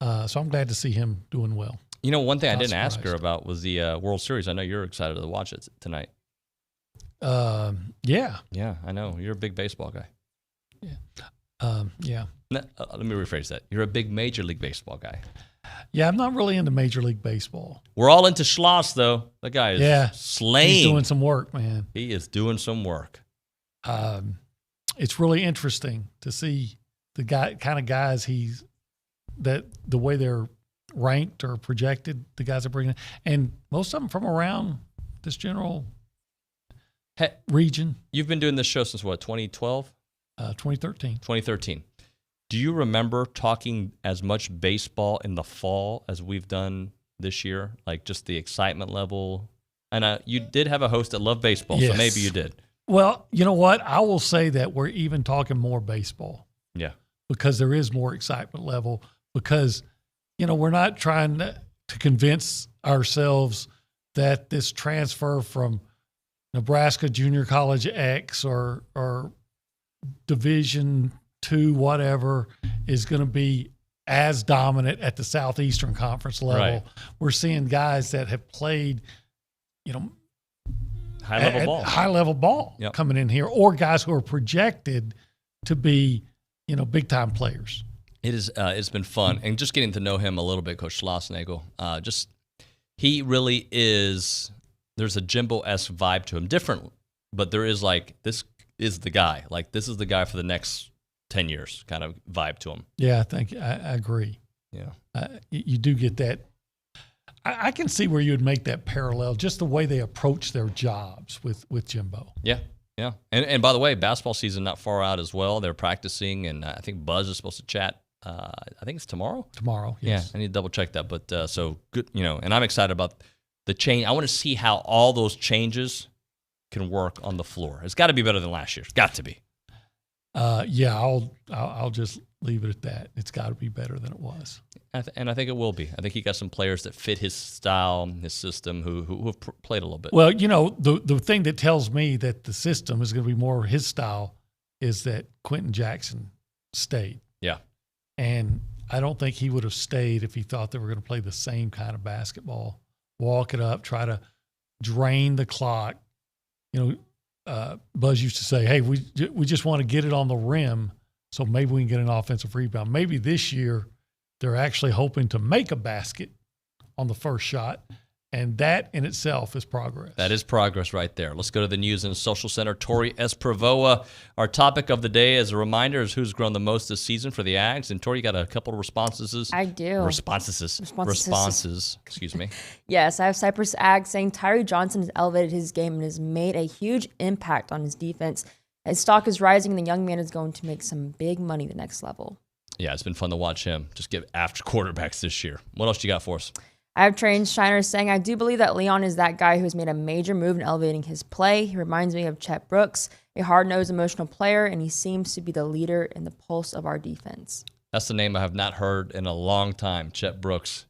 so I'm glad to see him doing well. You know, one thing I didn't ask her about was the World Series. I know you're excited to watch it tonight. Yeah. Yeah, I know. You're a big baseball guy. Yeah. Let me rephrase that. You're a big Major League Baseball guy. Yeah, I'm not really into Major League Baseball. We're all into Schloss, though. The guy is slaying. He's doing some work, man. He is doing some work. It's really interesting to see the kind of guys the way they're ranked or projected, the guys are bringing, and most of them from around this general region. You've been doing this show since what, 2012? 2013. 2013. Do you remember talking as much baseball in the fall as we've done this year? Like just the excitement level? And you did have a host that loved baseball, yes. So maybe you did. Well, you know what? I will say that we're even talking more baseball. Yeah. Because there is more excitement level, because we're not trying to convince ourselves that this transfer from Nebraska Junior College X or Division II, whatever, is going to be as dominant at the Southeastern Conference level. Right. We're seeing guys that have played, high level ball yep. coming in here, or guys who are projected to be, big time players. It's been fun, and just getting to know him a little bit, Coach Schlossnagel. He really is. There's a Jimbo-esque vibe to him, different, but there is this is the guy. Like this is the guy for the next 10 years, kind of vibe to him. Yeah, I agree. Yeah, you do get that. I can see where you would make that parallel, just the way they approach their jobs with Jimbo. Yeah. Yeah, and by the way, basketball season not far out as well. They're practicing, and I think Buzz is supposed to chat. I think it's tomorrow. Tomorrow, yes. Yeah, I need to double check that. But so good, and I'm excited about the change. I want to see how all those changes can work on the floor. It's got to be better than last year. It's got to be. Yeah, I'll just leave it at that. It's got to be better than it was. And I think it will be. I think he got some players that fit his style, his system, who have played a little bit. Well, the thing that tells me that the system is going to be more his style is that Quentin Jackson stayed. Yeah. And I don't think he would have stayed if he thought they were going to play the same kind of basketball, walk it up, try to drain the clock. Buzz used to say, hey, we just want to get it on the rim so maybe we can get an offensive rebound. Maybe this year they're actually hoping to make a basket on the first shot, and that in itself is progress. That is progress right there. Let's go to the News and Social Center. Tori Esprovoa. Our topic of the day, as a reminder, is who's grown the most this season for the Ags. And Tori, you got a couple of responses? I do. Responses. Excuse me. Yes, I have Cypress Ag saying Tyree Johnson has elevated his game and has made a huge impact on his defense. His stock is rising, and the young man is going to make some big money the next level. Yeah, it's been fun to watch him just get after quarterbacks this year. What else you got for us? I have Train Shiner saying, I do believe that Leon is that guy who has made a major move in elevating his play. He reminds me of Chet Brooks, a hard-nosed, emotional player, and he seems to be the leader in the pulse of our defense. That's the name I have not heard in a long time, Chet Brooks.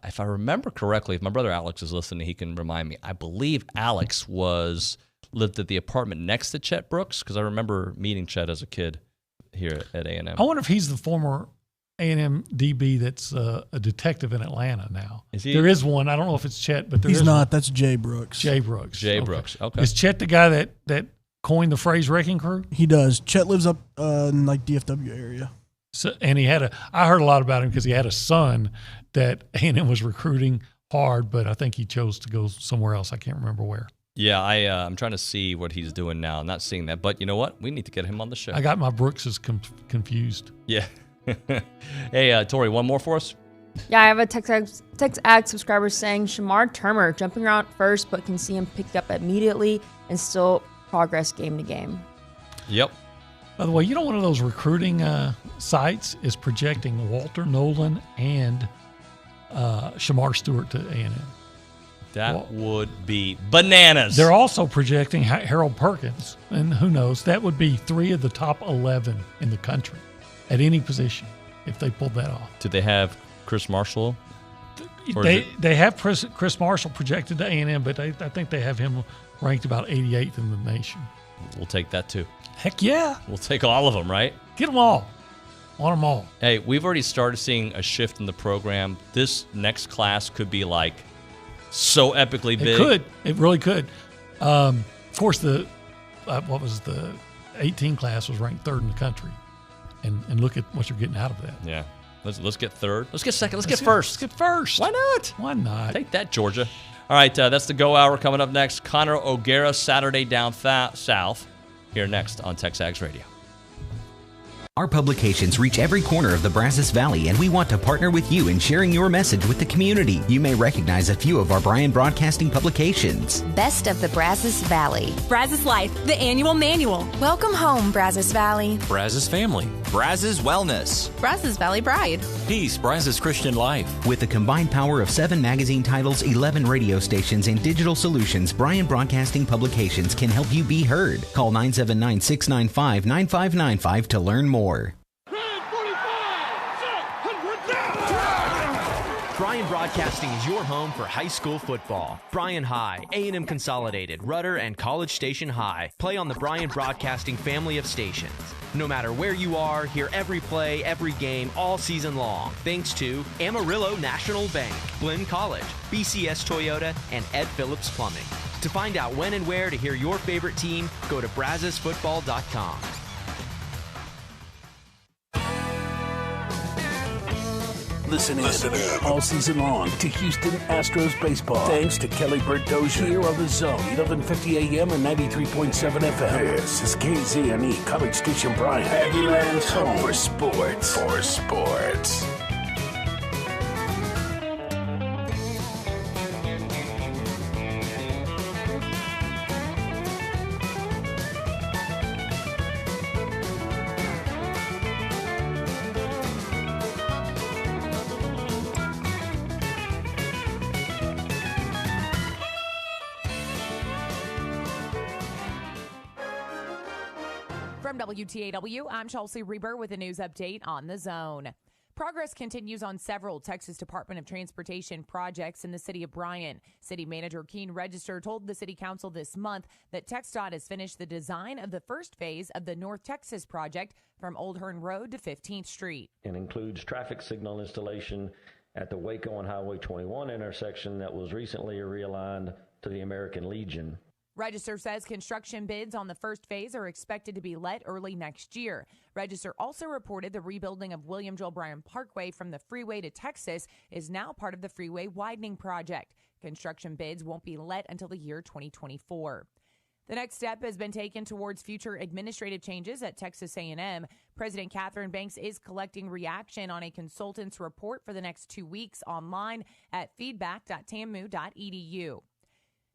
If I remember correctly, if my brother Alex is listening, he can remind me. I believe Alex lived at the apartment next to Chet Brooks, because I remember meeting Chet as a kid here at A&M. I wonder if he's the former A&M DB that's a detective in Atlanta now. Is he? There is one. I don't know if it's Chet, but He's is not. one. That's Jay Brooks. Jay Brooks. Jay Brooks. Okay. Is Chet the guy that coined the phrase "wrecking crew"? He does. Chet lives up in like DFW area. So, and I heard a lot about him because he had a son that A&M was recruiting hard, but I think he chose to go somewhere else. I can't remember where. Yeah, I'm trying to see what he's doing now. I'm not seeing that, but you know what? We need to get him on the show. I got my Brookses confused. Yeah. Hey, Tori, one more for us? Yeah, I have a TexAgs subscriber saying Shamar Turner jumping around first, but can see him pick up immediately and still progress game to game. Yep. By the way, one of those recruiting sites is projecting Walter Nolan and Shamar Stewart to A&M. That would be bananas. They're also projecting Harold Perkins, and who knows? That would be 3 of the top 11 in the country at any position if they pulled that off. Do they have Chris Marshall? They have Chris Marshall projected to A&M, but I think they have him ranked about 88th in the nation. We'll take that too. Heck yeah. We'll take all of them, right? Get them all. Want them all. Hey, we've already started seeing a shift in the program. This next class could be like so epically big. It could. It really could. Of course, the 18 class was ranked 3rd in the country. And look at what you're getting out of that. Yeah. Let's get 3rd. Let's get 2nd. Let's get 1st. Let's get 1st. Why not? Why not? Take that, Georgia. All right, that's the Go Hour coming up next. Connor O'Gara, Saturday Down South. Here next on TexAgs Radio. Our publications reach every corner of the Brazos Valley, and we want to partner with you in sharing your message with the community. You may recognize a few of our Bryan Broadcasting publications. Best of the Brazos Valley. Brazos Life, the annual manual. Welcome home, Brazos Valley. Brazos Family. Brazos Wellness. Brazos Valley Bride. Peace, Brazos Christian Life. With the combined power of 7 magazine titles, 11 radio stations, and digital solutions, Bryan Broadcasting publications can help you be heard. Call 979-695-9595 to learn more. Bryan Broadcasting is your home for high school football. Bryan High, A&M Consolidated, Rudder, and College Station High play on the Bryan Broadcasting family of stations. No matter where you are, hear every play, every game, all season long. Thanks to Amarillo National Bank, Glenn College, BCS Toyota, and Ed Phillips Plumbing. To find out when and where to hear your favorite team, go to brazosfootball.com. Listen in all season long to Houston Astros baseball. Thanks to Kelly Bird Dozier here on the Zone, 1150 AM and 93.7 FM. This is KZNE, College Station Bryan. Aggieland's home for sports. For sports. From WTAW, I'm Chelsea Reber with a news update on the Zone. Progress continues on several Texas Department of Transportation projects in the city of Bryan. City Manager Keene Register told the City Council this month that TxDOT has finished the design of the first phase of the North Texas project from Old Hearn Road to 15th Street. It includes traffic signal installation at the Waco and Highway 21 intersection that was recently realigned to the American Legion. Register says construction bids on the first phase are expected to be let early next year. Register also reported the rebuilding of William Joel Bryan Parkway from the freeway to Texas is now part of the freeway widening project. Construction bids won't be let until the year 2024. The next step has been taken towards future administrative changes at Texas A&M. President Catherine Banks is collecting reaction on a consultant's report for the next 2 weeks online at feedback.tamu.edu.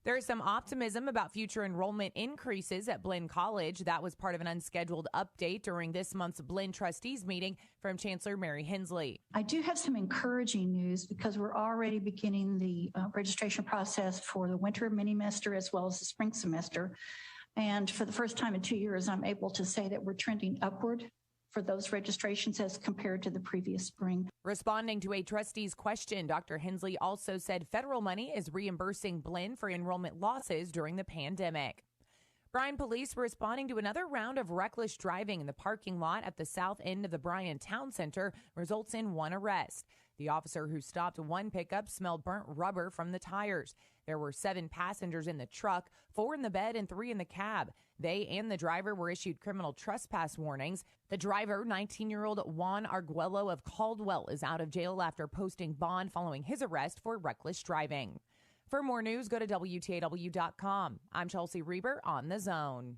There is some optimism about future enrollment increases at Blinn College. That was part of an unscheduled update during this month's Blinn Trustees meeting from Chancellor Mary Hensley. I do have some encouraging news because we're already beginning the registration process for the winter mini-semester as well as the spring semester. And for the first time in 2 years, I'm able to say that we're trending upward for those registrations as compared to the previous spring. Responding to a trustee's question, Dr. Hensley also said federal money is reimbursing Blinn for enrollment losses during the pandemic. Bryan police were responding to another round of reckless driving in the parking lot at the south end of the Bryan Town Center results in one arrest. The officer who stopped one pickup smelled burnt rubber from the tires. There were 7 passengers in the truck, 4 in the bed and 3 in the cab. They and the driver were issued criminal trespass warnings. The driver, 19-year-old Juan Arguello of Caldwell, is out of jail after posting bond following his arrest for reckless driving. For more news, go to WTAW.com. I'm Chelsea Reber on The Zone.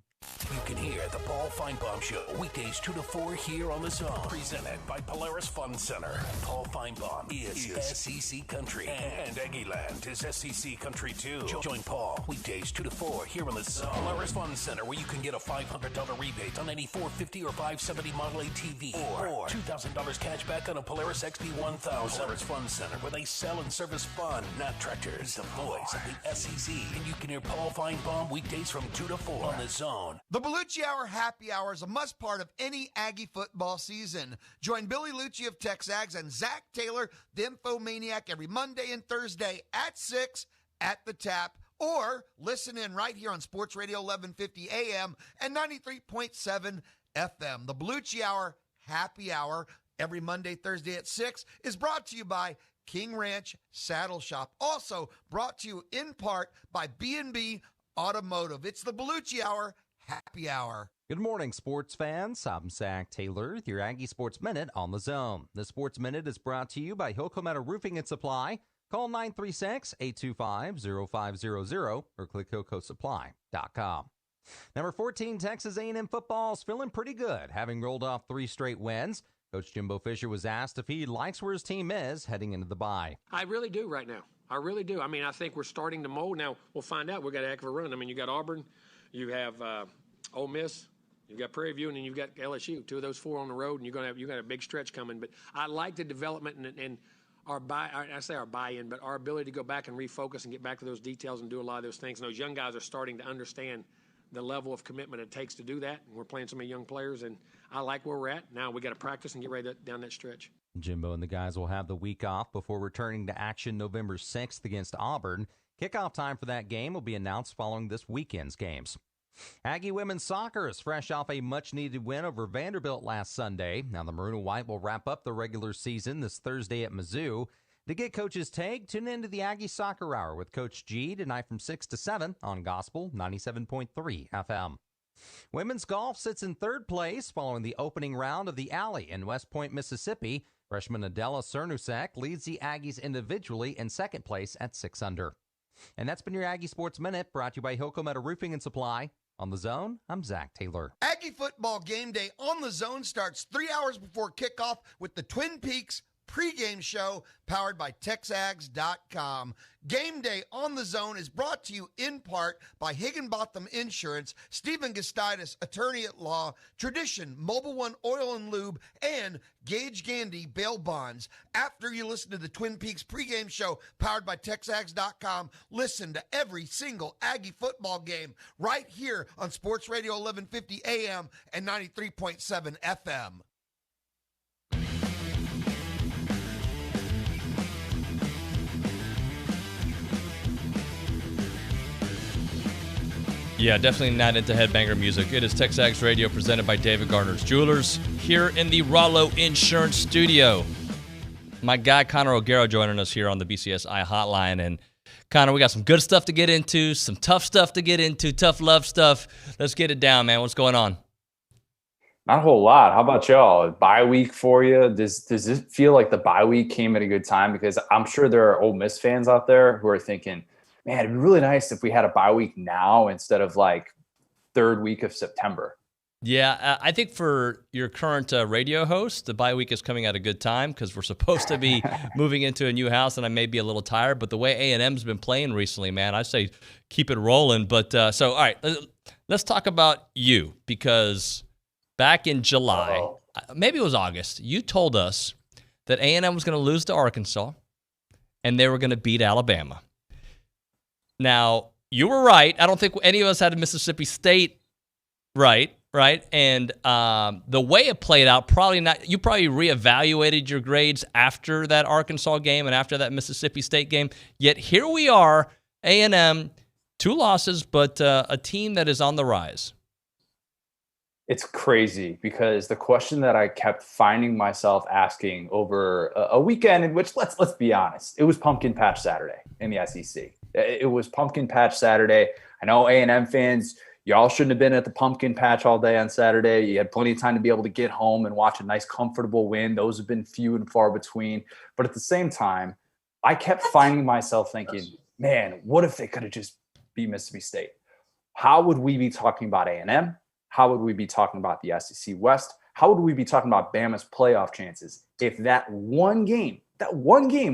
You can hear the Paul Feinbaum Show weekdays 2 to 4 here on The Zone. Presented by Polaris Fun Center. Paul Feinbaum is SEC Country. And Aggieland is SEC Country too. Join Paul weekdays 2 to 4 here on The Zone. Polaris Fun Center, where you can get a $500 rebate on any 450 or 570 Model A TV. Or $2,000 cash back on a Polaris XP1000. Polaris Fun Center, where they sell and service fun, not tractors. The voice of the SEC. And you can hear Paul Feinbaum weekdays from 2 to 4 on The Zone. The Bellucci Hour Happy Hour is a must part of any Aggie football season. Join Billy Lucci of TexAgs and Zach Taylor, the Infomaniac, every Monday and Thursday at 6 at the Tap. Or listen in right here on Sports Radio 1150 AM and 93.7 FM. The Bellucci Hour Happy Hour every Monday, Thursday at 6 is brought to you by King Ranch Saddle Shop. Also brought to you in part by B&B Automotive. It's the Bellucci Hour Happy Hour. Good morning, sports fans. I'm Zach Taylor with your Aggie Sports Minute on The Zone. The Sports Minute is brought to you by Hilco Roofing and Supply. Call 936-825-0500 or click HilcoSupply.com. Number 14, Texas A&M football is feeling pretty good, having rolled off 3 straight wins. Coach Jimbo Fisher was asked if he likes where his team is heading into the bye. I really do right now. I really do. I mean, I think we're starting to mold. Now, we'll find out. We've got a heck of a run. I mean, you got Auburn, you have Ole Miss, you've got Prairie View, and then you've got LSU. 2 of those 4 on the road, and you got a big stretch coming. But I like the development and our buy-in, but our ability to go back and refocus and get back to those details and do a lot of those things. And those young guys are starting to understand the level of commitment it takes to do that. And we're playing so many young players, and I like where we're at. Now we got to practice and get ready down that stretch. Jimbo and the guys will have the week off before returning to action November 6th against Auburn. Kickoff time for that game will be announced following this weekend's games. Aggie women's soccer is fresh off a much-needed win over Vanderbilt last Sunday. Now the Maroon and White will wrap up the regular season this Thursday at Mizzou. To get Coach's take, tune into the Aggie Soccer Hour with Coach G tonight from 6 to 7 on Gospel 97.3 FM. Women's golf sits in 3rd place following the opening round of the Alley in West Point, Mississippi. Freshman Adela Cernusek leads the Aggies individually in 2nd place at 6 under. And that's been your Aggie Sports Minute, brought to you by Hilco Roofing and Supply. On The Zone, I'm Zach Taylor. Aggie football game day on The Zone starts 3 hours before kickoff with the Twin Peaks pregame show powered by TexAgs.com. Game day on The Zone is brought to you in part by Higginbotham Insurance, Stephen Gustitis, attorney at law, Tradition, Mobile One Oil and Lube, and Gage Gandy Bail Bonds. After you listen to the Twin Peaks pregame show powered by TexAgs.com, listen to every single Aggie football game right here on Sports Radio 1150 AM and 93.7 FM. Yeah, definitely not into headbanger music. It is TexAgs Radio presented by David Gardner's Jewelers here in the Rollo Insurance Studio. My guy Connor O'Gara joining us here on the BCSI hotline. And Connor, we got some good stuff to get into, some tough stuff to get into, tough love stuff. Let's get it down, man. What's going on? Not a whole lot. How about y'all? Bye week for you? Does this feel like the bye week came at a good time? Because I'm sure there are Ole Miss fans out there who are thinking, man, it'd be really nice if we had a bye week now instead of like 3rd week of September. Yeah, I think for your current radio host, the bye week is coming at a good time because we're supposed to be moving into a new house, and I may be a little tired. But the way A&M's been playing recently, man, I say keep it rolling. But all right, let's talk about you, because back in July, maybe it was August, you told us that A&M was going to lose to Arkansas and they were going to beat Alabama. Now, you were right. I don't think any of us had Mississippi State right? And the way it played out, probably not. You probably reevaluated your grades after that Arkansas game and after that Mississippi State game. Yet here we are, A&M 2 losses, but a team that is on the rise. It's crazy because the question that I kept finding myself asking over a weekend in which, let's be honest, it was Pumpkin Patch Saturday in the SEC. It was Pumpkin Patch Saturday. I know A&M fans, y'all shouldn't have been at the Pumpkin Patch all day on Saturday. You had plenty of time to be able to get home and watch a nice, comfortable win. Those have been few and far between. But at the same time, I kept finding myself thinking, man, what if they could have just beat Mississippi State? How would we be talking about A&M? How would we be talking about the SEC West? How would we be talking about Bama's playoff chances if that one game,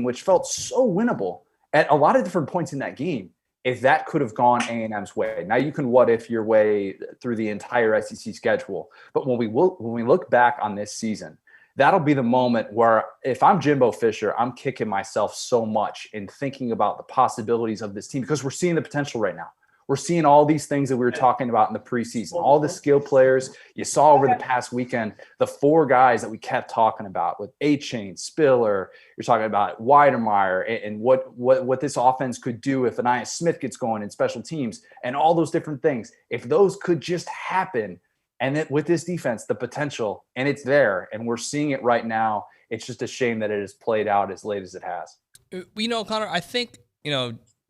which felt so winnable at a lot of different points in that game, if that could have gone A&M's way? Now you can what if your way through the entire SEC schedule, but when we look back on this season, that'll be the moment where if I'm Jimbo Fisher, I'm kicking myself so much in thinking about the possibilities of this team because we're seeing the potential right now. We're seeing all these things that we were talking about in the preseason, all the skill players you saw over the past weekend, the 4 guys that we kept talking about with A-Chain, Spiller, you're talking about Weidemeyer and what this offense could do if Anaya Smith gets going in special teams and all those different things. If those could just happen, and that with this defense, the potential, and it's there, and we're seeing it right now. It's just a shame that it has played out as late as it has. Connor, I think,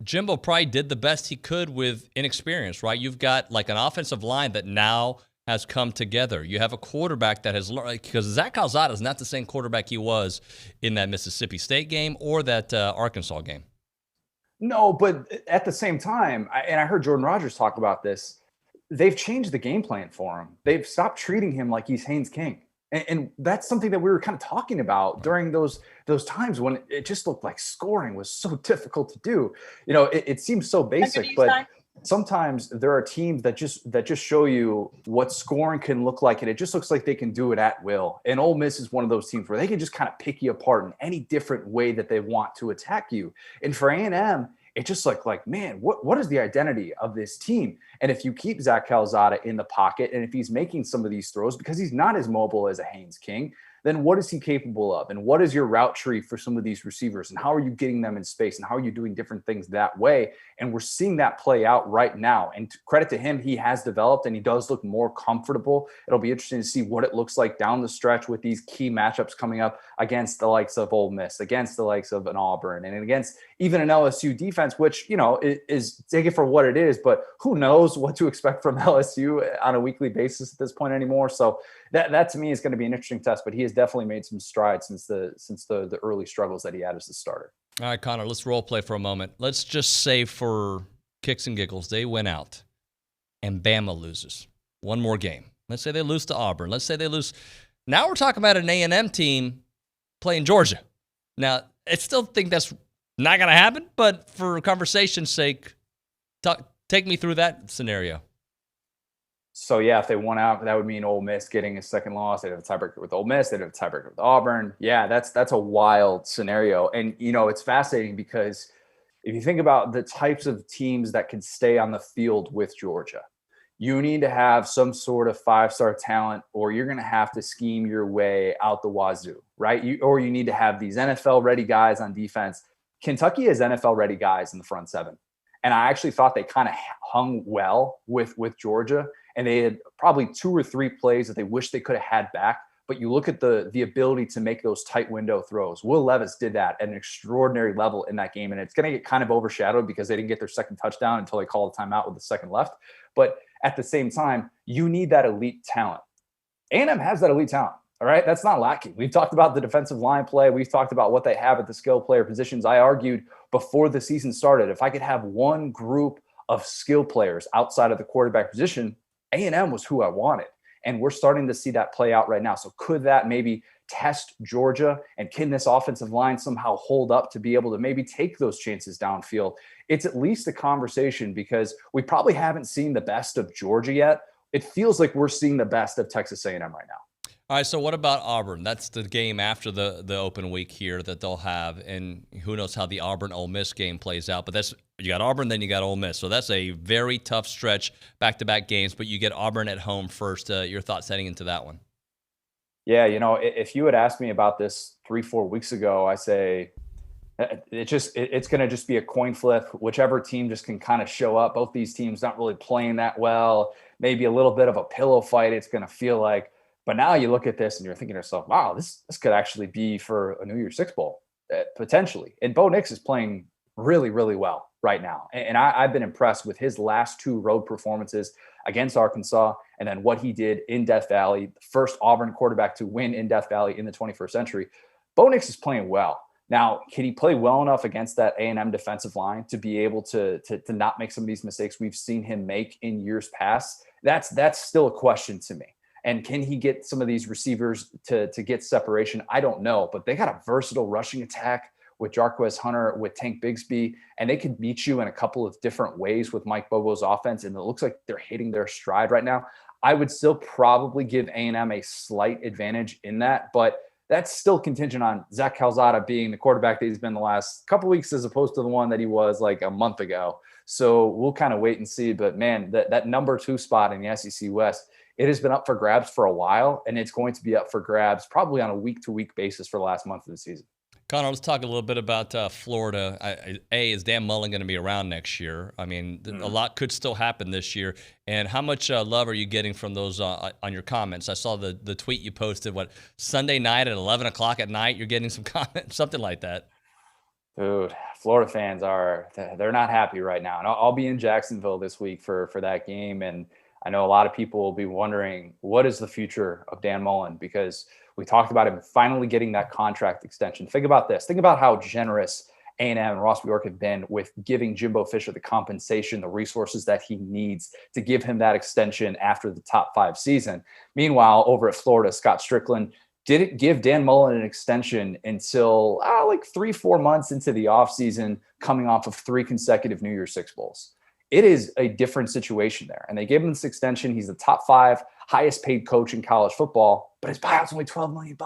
Jimbo probably did the best he could with inexperience, right? You've got like an offensive line that now has come together. You have a quarterback that has learned, because Zach Calzada is not the same quarterback he was in that Mississippi State game or that Arkansas game. No, but at the same time, and I heard Jordan Rodgers talk about this, they've changed the game plan for him. They've stopped treating him like he's Haynes King. And that's something that we were kind of talking about during those times when it just looked like scoring was so difficult to do. It seems so basic, but sometimes there are teams that just show you what scoring can look like, and it just looks like they can do it at will. And Ole Miss is one of those teams where they can just kind of pick you apart in any different way that they want to attack you. And for A&M, it just like, man, what is the identity of this team? And if you keep Zach Calzada in the pocket, and if he's making some of these throws because he's not as mobile as a Haynes King, then what is he capable of? And what is your route tree for some of these receivers? And how are you getting them in space? And how are you doing different things that way? And we're seeing that play out right now. And credit to him, he has developed and he does look more comfortable. It'll be interesting to see what it looks like down the stretch with these key matchups coming up against the likes of Ole Miss, against the likes of an Auburn, and against even an LSU defense, which, is take it for what it is, but who knows what to expect from LSU on a weekly basis at this point anymore. So that to me is going to be an interesting test, but he has definitely made some strides since the early struggles that he had as a starter. All right, Connor, let's role play for a moment. Let's just say for kicks and giggles, they went out and Bama loses one more game. Let's say they lose to Auburn. Let's say they lose. Now we're talking about an A&M team playing Georgia. Now, I still think that's not going to happen, but for conversation's sake, take me through that scenario. So, yeah, if they won out, that would mean Ole Miss getting a second loss. They'd have a tiebreaker with Ole Miss. They'd have a tiebreaker with Auburn. Yeah, that's a wild scenario. And, it's fascinating because if you think about the types of teams that can stay on the field with Georgia, you need to have some sort of 5-star talent, or you're going to have to scheme your way out the wazoo, right? Or you need to have these NFL-ready guys on defense. Kentucky has NFL-ready guys in the front seven. And I actually thought they kind of hung well with Georgia. And they had probably 2 or 3 plays that they wish they could have had back. But you look at the ability to make those tight window throws. Will Levis did that at an extraordinary level in that game. And it's going to get kind of overshadowed because they didn't get their second touchdown until they called a timeout with the second left. But at the same time, you need that elite talent. A&M has that elite talent. All right. That's not lacking. We've talked about the defensive line play. We've talked about what they have at the skill player positions. I argued before the season started, if I could have one group of skill players outside of the quarterback position, A&M was who I wanted. And we're starting to see that play out right now. So could that maybe test Georgia? And can this offensive line somehow hold up to be able to maybe take those chances downfield? It's at least a conversation because we probably haven't seen the best of Georgia yet. It feels like we're seeing the best of Texas A&M right now. All right, so what about Auburn? That's the game after the open week here that they'll have, and who knows how the Auburn-Ole Miss game plays out. But you got Auburn, then you got Ole Miss. So that's a very tough stretch, back-to-back games, but you get Auburn at home first. Your thoughts heading into that one? Yeah, if you had asked me about this 3-4 weeks ago, I say It's going to just be a coin flip. Whichever team just can kind of show up. Both these teams not really playing that well. Maybe a little bit of a pillow fight. It's going to feel like. But now you look at this and you're thinking to yourself, wow, this could actually be for a New Year's Six Bowl potentially. And Bo Nix is playing really, really well right now. And I've been impressed with his last 2 road performances against Arkansas and then what he did in Death Valley, the first Auburn quarterback to win in Death Valley in the 21st century. Bo Nix is playing well. Now, can he play well enough against that A&M defensive line to be able to not make some of these mistakes we've seen him make in years past? That's still a question to me. And can he get some of these receivers to get separation? I don't know, but they got a versatile rushing attack with Jarquez Hunter, with Tank Bigsby, and they could beat you in a couple of different ways with Mike Bobo's offense, and it looks like they're hitting their stride right now. I would still probably give A&M a slight advantage in that, but that's still contingent on Zach Calzada being the quarterback that he's been the last couple of weeks as opposed to the one that he was like a month ago. So we'll kind of wait and see. But, man, that number 2 spot in the SEC West, it has been up for grabs for a while, and it's going to be up for grabs probably on a week-to-week basis for the last month of the season. Connor, let's talk a little bit about Florida. Is Dan Mullen going to be around next year? I mean, a lot could still happen this year. And how much love are you getting from those on your comments? I saw the tweet you posted, Sunday night at 11 o'clock at night, you're getting some comments, something like that. Dude, Florida fans they're not happy right now. And I'll be in Jacksonville this week for that game. And I know a lot of people will be wondering, what is the future of Dan Mullen? Because we talked about him finally getting that contract extension. Think about this. Think about how generous A&M and Ross Bjork have been with giving Jimbo Fisher the compensation, the resources that he needs to give him that extension after the top 5 season. Meanwhile, over at Florida, Scott Strickland didn't give Dan Mullen an extension until like 3-4 months into the offseason, coming off of 3 consecutive New Year's Six Bowls. It is a different situation there. And they gave him this extension. He's the top 5 highest paid coach in college football, but his buyout's only $12 million.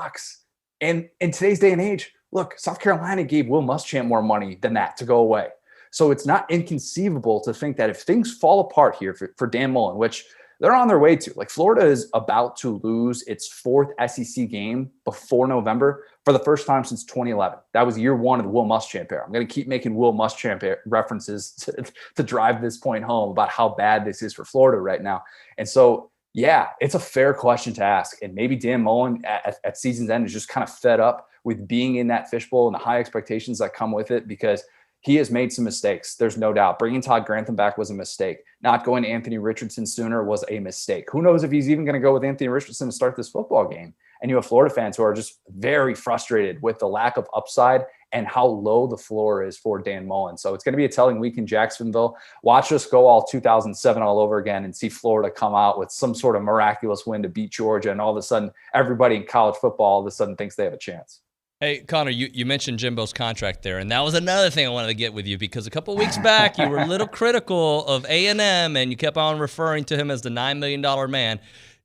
And in today's day and age, look, South Carolina gave Will Muschamp more money than that to go away. So it's not inconceivable to think that if things fall apart here for Dan Mullen, which they're on their way to, like Florida is about to lose its 4th SEC game before November for the first time since 2011. That was year 1 of the Will Muschamp era. I'm going to keep making Will Muschamp references to drive this point home about how bad this is for Florida right now. And so, yeah, it's a fair question to ask. And maybe Dan Mullen at season's end is just kind of fed up with being in that fishbowl and the high expectations that come with it, because he has made some mistakes. There's no doubt. Bringing Todd Grantham back was a mistake. Not going to Anthony Richardson sooner was a mistake. Who knows if he's even going to go with Anthony Richardson to start this football game? And you have Florida fans who are just very frustrated with the lack of upside and how low the floor is for Dan Mullen. So it's going to be a telling week in Jacksonville. Watch us go all 2007 all over again and see Florida come out with some sort of miraculous win to beat Georgia. And all of a sudden, everybody in college football all of a sudden thinks they have a chance. Hey, Connor, you mentioned Jimbo's contract there, and that was another thing I wanted to get with you, because a couple of weeks back you were a little critical of A&M, and you kept on referring to him as the $9 million man.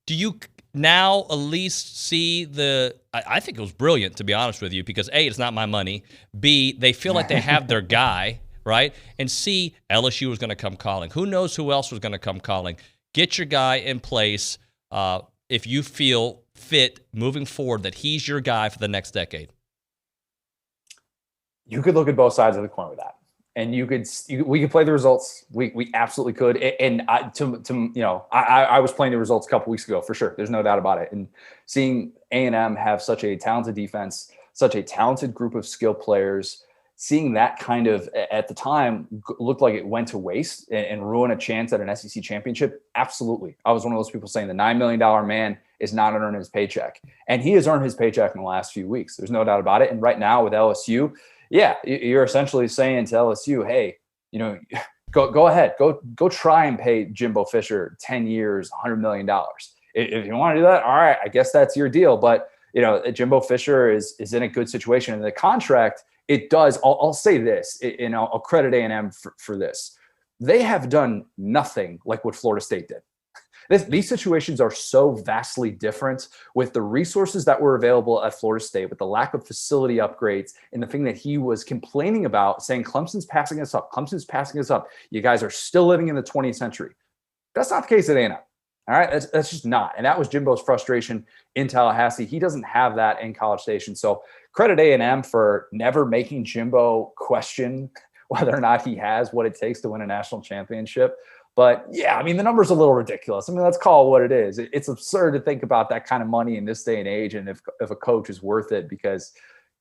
Do you now at least see I think it was brilliant, to be honest with you, because A, it's not my money. B, they feel like they have their guy, right? And C, LSU was going to come calling. Who knows who else was going to come calling? Get your guy in place if you feel fit moving forward that he's your guy for the next decade. You could look at both sides of the coin with that, and we could play the results. We absolutely could. And I was playing the results a couple weeks ago for sure. There's no doubt about it. And seeing A&M have such a talented defense, such a talented group of skilled players, seeing that kind of at the time looked like it went to waste and ruin a chance at an SEC championship. Absolutely. I was one of those people saying the $9 million man is not earning his paycheck, and he has earned his paycheck in the last few weeks. There's no doubt about it. And right now with LSU, yeah, you're essentially saying to LSU, hey, go ahead, go try and pay Jimbo Fisher 10 years, $100 million. If you want to do that, all right, I guess that's your deal. But Jimbo Fisher is in a good situation, and the contract, it does. I'll say this, and I'll credit A&M for this. They have done nothing like what Florida State did. These situations are so vastly different with the resources that were available at Florida State, with the lack of facility upgrades, and the thing that he was complaining about, saying Clemson's passing us up. You guys are still living in the 20th century. That's not the case at A&M. All right, that's just not. And that was Jimbo's frustration in Tallahassee. He doesn't have that in College Station. So credit A&M for never making Jimbo question whether or not he has what it takes to win a national championship. But yeah, I mean, the number's a little ridiculous. I mean, let's call it what it is. It's absurd to think about that kind of money in this day and age, and if a coach is worth it, because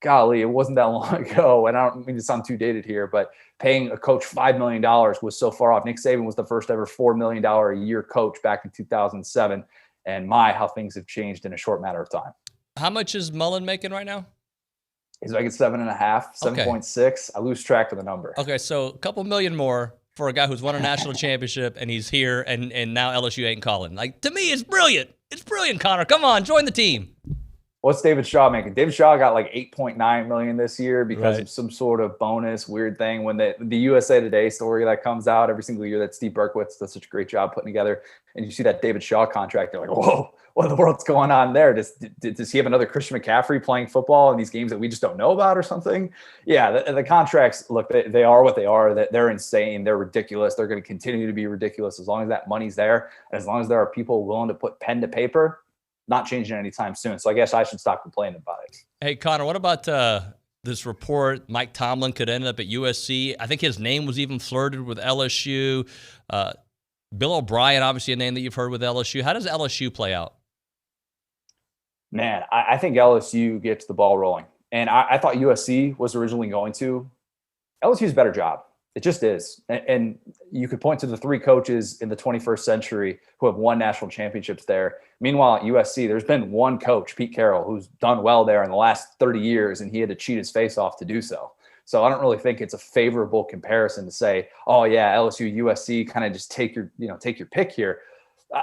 golly, it wasn't that long ago. And I don't mean to sound too dated here, but paying a coach $5 million was so far off. Nick Saban was the first ever $4 million a year coach back in 2007. And how things have changed in a short matter of time. How much is Mullen making right now? He's making 7.5, 7.6. I lose track of the number. Okay, so a couple million more for a guy who's won a national championship, and he's here, and now LSU ain't calling. Like, to me, it's brilliant. It's brilliant, Connor. Come on, join the team. What's David Shaw making? David Shaw got like $8.9 million this year because of some sort of bonus weird thing. When the USA Today story that comes out every single year that Steve Berkowitz does such a great job putting together, and you see that David Shaw contract, you're like, whoa, what in the world's going on there? Does he have another Christian McCaffrey playing football in these games that we just don't know about or something? Yeah, the contracts, look, they are what they are. They're insane. They're ridiculous. They're going to continue to be ridiculous as long as that money's there, and as long as there are people willing to put pen to paper. Not changing anytime soon. So I guess I should stop complaining about it. Hey, Connor, what about this report? Mike Tomlin could end up at USC. I think his name was even flirted with LSU. Bill O'Brien, obviously a name that you've heard with LSU. How does LSU play out? Man, I think LSU gets the ball rolling. And I thought USC was originally going to. LSU's a better job. It just is. And you could point to the 3 coaches in the 21st century who have won national championships there. Meanwhile, at USC, there's been one coach, Pete Carroll, who's done well there in the last 30 years, and he had to cheat his face off to do so. So I don't really think it's a favorable comparison to say, oh, yeah, LSU, USC, kind of just take your pick here.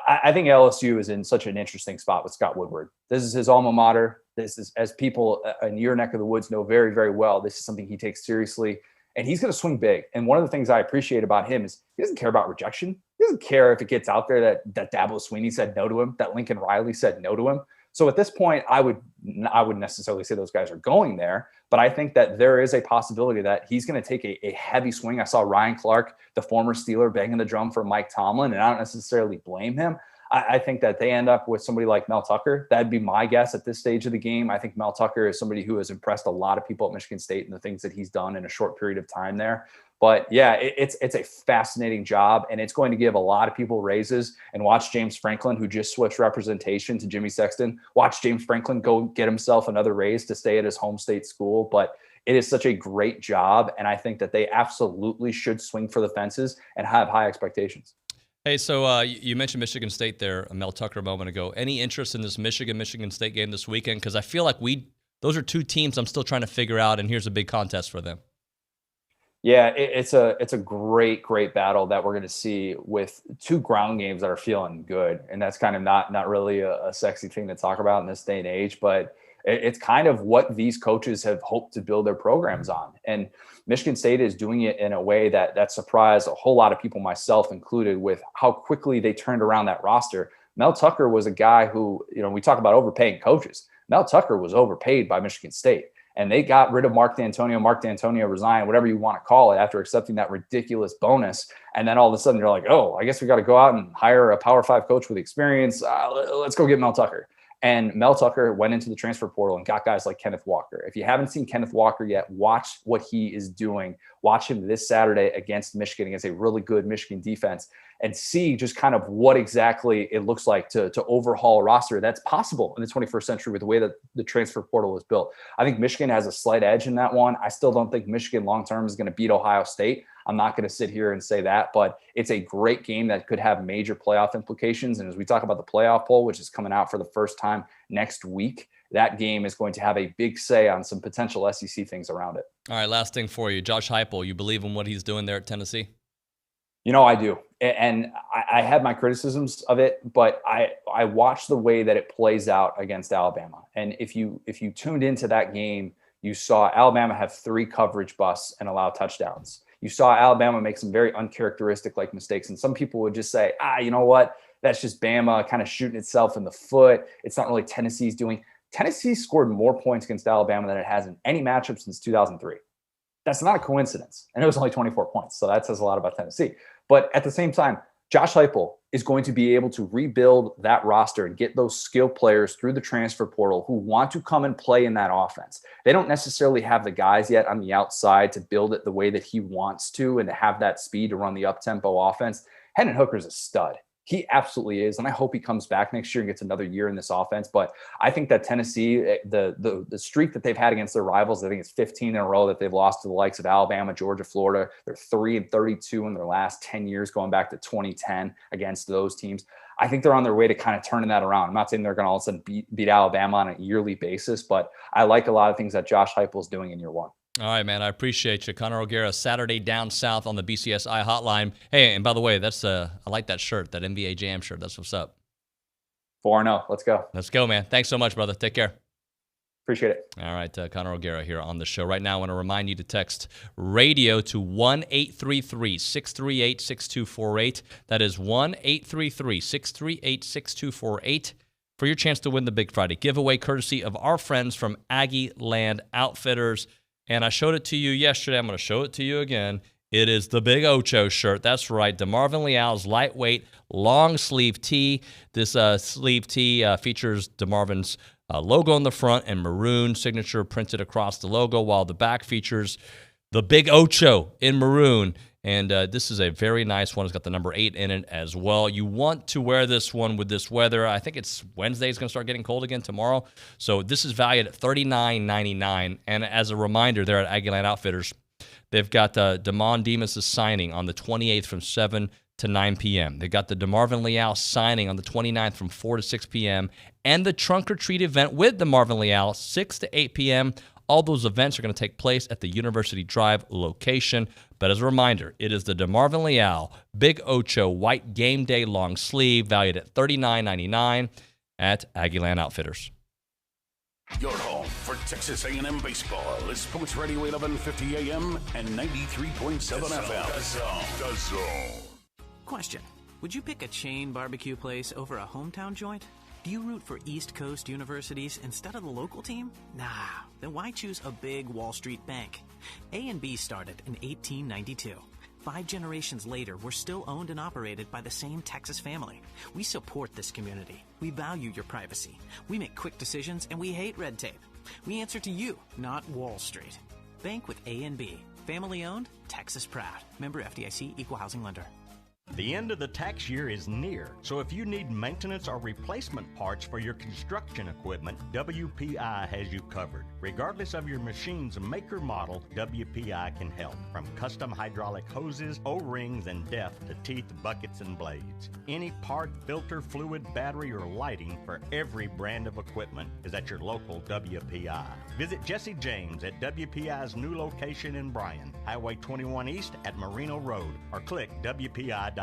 I think LSU is in such an interesting spot with Scott Woodward. This is his alma mater. This is, as people in your neck of the woods know very, very well, this is something he takes seriously. And he's going to swing big. And one of the things I appreciate about him is he doesn't care about rejection. He doesn't care if it gets out there that Dabo Swinney said no to him, that Lincoln Riley said no to him. So at this point, I wouldn't necessarily say those guys are going there, but I think that there is a possibility that he's going to take a heavy swing. I saw Ryan Clark, the former Steeler, banging the drum for Mike Tomlin, and I don't necessarily blame him. I think that they end up with somebody like Mel Tucker. That'd be my guess at this stage of the game. I think Mel Tucker is somebody who has impressed a lot of people at Michigan State and the things that he's done in a short period of time there. But yeah, it's a fascinating job, and it's going to give a lot of people raises. And watch James Franklin, who just switched representation to Jimmy Sexton, watch James Franklin go get himself another raise to stay at his home state school. But it is such a great job, and I think that they absolutely should swing for the fences and have high expectations. Hey, so you mentioned Michigan State there, Mel Tucker, a moment ago. Any interest in this Michigan State game this weekend? Because I feel like those are 2 teams I'm still trying to figure out, and here's a big contest for them. Yeah, it's a great battle that we're going to see with 2 ground games that are feeling good, and that's kind of not really a sexy thing to talk about in this day and age, but it's kind of what these coaches have hoped to build their programs on. And Michigan State is doing it in a way that surprised a whole lot of people, myself included, with how quickly they turned around that roster. Mel Tucker was a guy who, we talk about overpaying coaches. Mel Tucker was overpaid by Michigan State, and they got rid of Mark D'Antonio. Mark D'Antonio resigned, whatever you want to call it, after accepting that ridiculous bonus. And then all of a sudden you're like, oh, I guess we got to go out and hire a Power 5 coach with experience. Let's go get Mel Tucker. And Mel Tucker went into the transfer portal and got guys like Kenneth Walker. If you haven't seen Kenneth Walker yet, watch what he is doing. Watch him this Saturday against Michigan, against a really good Michigan defense, and see just kind of what exactly it looks like to overhaul a roster that's possible in the 21st century with the way that the transfer portal is built. I think Michigan has a slight edge in that one. I still don't think Michigan long-term is going to beat Ohio State. I'm not going to sit here and say that, but it's a great game that could have major playoff implications. And as we talk about the playoff poll, which is coming out for the first time next week, that game is going to have a big say on some potential SEC things around it. All right, last thing for you. Josh Heupel, you believe in what he's doing there at Tennessee? I do. And I had my criticisms of it, but I watched the way that it plays out against Alabama. And if you tuned into that game, you saw Alabama have 3 coverage busts and allow touchdowns. You saw Alabama make some very uncharacteristic mistakes. And some people would just say, you know what? That's just Bama kind of shooting itself in the foot. It's not really Tennessee's doing. Tennessee scored more points against Alabama than it has in any matchup since 2003. That's not a coincidence. And it was only 24 points. So that says a lot about Tennessee. But at the same time, Josh Heupel is going to be able to rebuild that roster and get those skill players through the transfer portal who want to come and play in that offense. They don't necessarily have the guys yet on the outside to build it the way that he wants to and to have that speed to run the up-tempo offense. Hendon Hooker's a stud. He absolutely is, and I hope he comes back next year and gets another year in this offense. But I think that Tennessee, the streak that they've had against their rivals, I think it's 15 in a row that they've lost to the likes of Alabama, Georgia, Florida. They're 3-32 in their last 10 years, going back to 2010 against those teams. I think they're on their way to kind of turning that around. I'm not saying they're going to all of a sudden beat Alabama on a yearly basis, but I like a lot of things that Josh Heupel is doing in year one. All right, man. I appreciate you. Connor O'Gara, Saturday Down South on the BCSI hotline. Hey, and by the way, that's I like that shirt, that NBA Jam shirt. That's what's up. 4-0. Let's go. Let's go, man. Thanks so much, brother. Take care. Appreciate it. All right, Connor O'Gara here on the show. Right now, I want to remind you to text radio to 1-833-638-6248. That is 1-833-638-6248 for your chance to win the Big Friday giveaway, courtesy of our friends from Aggie Land Outfitters. And I showed it to you yesterday. I'm going to show it to you again. It is the Big Ocho shirt. That's right. DeMarvin Leal's lightweight long sleeve tee. This sleeve tee features DeMarvin's logo on the front and maroon signature printed across the logo, while the back features the Big Ocho in maroon. And this is a very nice one. It's got the number 8 in it as well. You want to wear this one with this weather. I think it's Wednesday. It's going to start getting cold again tomorrow. So this is valued at $39.99. And as a reminder, they're at Aggie Land Outfitters. They've got Damon Demas' signing on the 28th from 7 to 9 p.m. They've got the DeMarvin Leal signing on the 29th from 4 to 6 p.m. And the Trunk or Treat event with DeMarvin Leal, 6 to 8 p.m. All those events are going to take place at the University Drive location. But as a reminder, it is the DeMarvin Leal Big Ocho White Game Day Long Sleeve, valued at $39.99 at Aggie Land Outfitters. Your home for Texas A&M baseball is Sports Radio 1150 AM and 93.7 FM. The Zone. Question: would you pick a chain barbecue place over a hometown joint? Do you root for East Coast universities instead of the local team? Nah, then why choose a big Wall Street bank? A&B started in 1892. 5 generations later, we're still owned and operated by the same Texas family. We support this community. We value your privacy. We make quick decisions, and we hate red tape. We answer to you, not Wall Street. Bank with A&B. Family owned, Texas proud. Member FDIC, Equal Housing Lender. The end of the tax year is near, so if you need maintenance or replacement parts for your construction equipment, WPI has you covered. Regardless of your machine's make or model, WPI can help. From custom hydraulic hoses, O-rings, and depth to teeth, buckets, and blades. Any part, filter, fluid, battery, or lighting for every brand of equipment is at your local WPI. Visit Jesse James at WPI's new location in Bryan, Highway 21 East at Marino Road, or click WPI.com.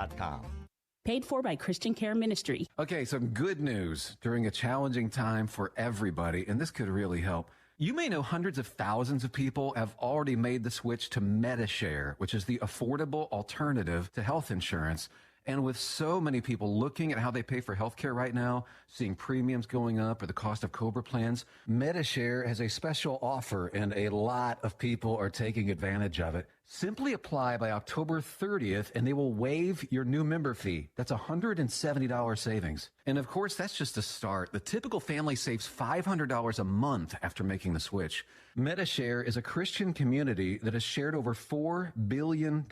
Paid for by Christian Care Ministry. Okay, some good news during a challenging time for everybody, and this could really help. You may know hundreds of thousands of people have already made the switch to MediShare, which is the affordable alternative to health insurance. And with so many people looking at how they pay for healthcare right now, seeing premiums going up or the cost of COBRA plans, MediShare has a special offer and a lot of people are taking advantage of it. Simply apply by October 30th and they will waive your new member fee. That's $170 savings. And of course, that's just a start. The typical family saves $500 a month after making the switch. MediShare is a Christian community that has shared over $4 billion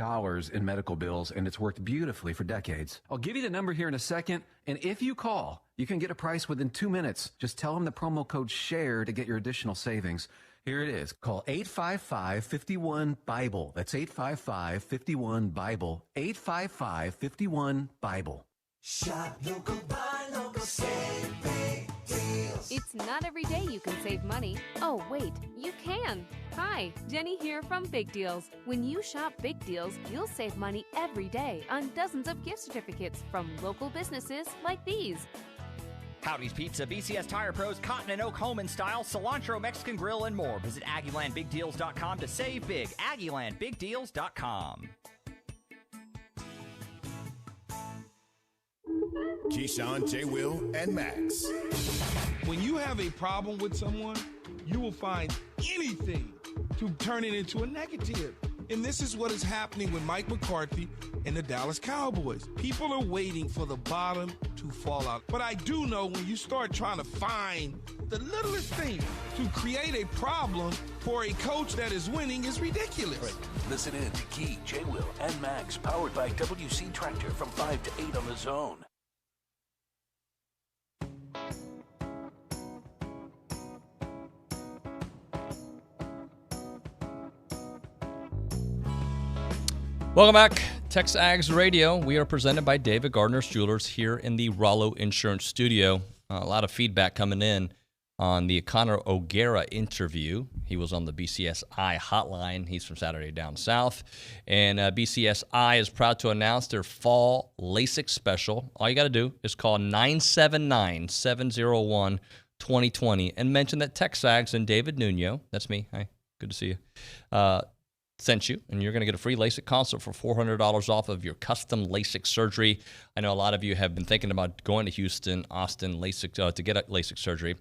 in medical bills, and it's worked beautifully for decades. I'll give you the number here in a second, and if you call, you can get a price within 2 minutes. Just tell them the promo code SHARE to get your additional savings. Here it is. Call 855-51-BIBLE. That's 855-51-BIBLE. 855-51-BIBLE. Shop local, buy local, save big deals. It's not every day you can save money. Oh, wait, you can. Hi, Jenny here from Big Deals. When you shop Big Deals, you'll save money every day on dozens of gift certificates from local businesses like these. Howdy's Pizza, BCS Tire Pros, Cotton and Oak Home and Style, Cilantro Mexican Grill, and more. Visit AggieLandBigDeals.com to save big. AggieLandBigDeals.com. Keyshawn, J. Will, and Max. When you have a problem with someone, you will find anything to turn it into a negative. And this is what is happening with Mike McCarthy and the Dallas Cowboys. People are waiting for the bottom to fall out. But I do know when you start trying to find the littlest thing to create a problem for a coach that is winning is ridiculous. Right. Listen in to Key, J. Will, and Max, powered by WC Tractor from 5 to 8 on the Zone. Welcome back, TexAgs Radio. We are presented by David Gardner's Jewelers here in the Rollo Insurance Studio. A lot of feedback coming in on the Conor O'Gara interview. He was on the BCSI hotline. He's from Saturday Down South. And BCSI is proud to announce their fall LASIK special. All you got to do is call 979-701-2020 and mention that TexAgs and David Nuno, that's me, hi, good to see you, sent you, and you're going to get a free LASIK consult for $400 off of your custom LASIK surgery. I know a lot of you have been thinking about going to Houston, Austin, LASIK to get a LASIK surgery.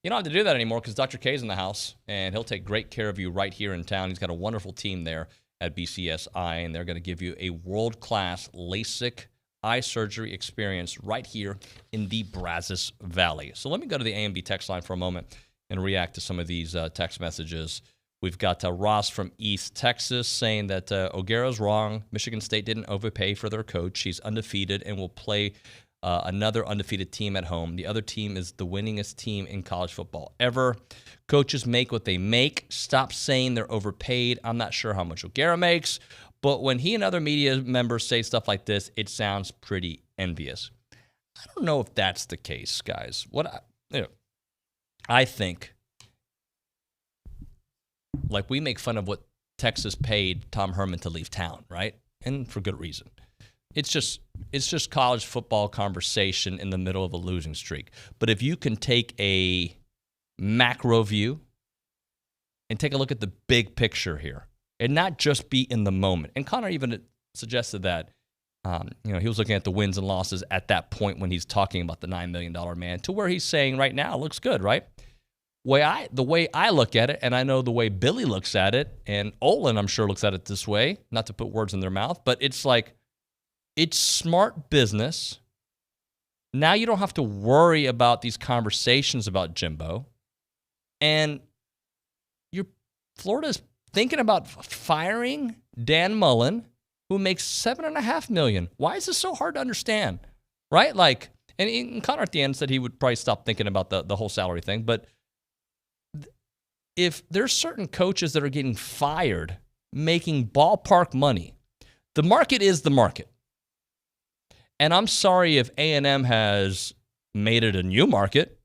You don't have to do that anymore because Dr. K's in the house, and he'll take great care of you right here in town. He's got a wonderful team there at BCSI, and they're going to give you a world-class LASIK eye surgery experience right here in the Brazos Valley. So let me go to the A&B text line for a moment and react to some of these text messages. We've got Ross from East Texas saying that O'Gara's wrong. Michigan State didn't overpay for their coach. He's undefeated and will play another undefeated team at home. The other team is the winningest team in college football ever. Coaches make what they make. Stop saying they're overpaid. I'm not sure how much O'Gara makes, but when he and other media members say stuff like this, it sounds pretty envious. I don't know if that's the case, guys. I think, like, we make fun of what Texas paid Tom Herman to leave town, right? And for good reason. It's just college football conversation in the middle of a losing streak. But if you can take a macro view and take a look at the big picture here and not just be in the moment. And Connor even suggested that, he was looking at the wins and losses at that point when he's talking about the $9 million man to where he's saying right now, looks good, right? The way I look at it, and I know the way Billy looks at it, and Olin, I'm sure, looks at it this way, not to put words in their mouth, but it's like, it's smart business. Now you don't have to worry about these conversations about Jimbo. And Florida's thinking about firing Dan Mullen, who makes $7.5 million. Why is this so hard to understand? Right? Like, and Connor at the end said he would probably stop thinking about the whole salary thing, but if there's certain coaches that are getting fired making ballpark money, the market is the market. And I'm sorry if A&M has made it a new market,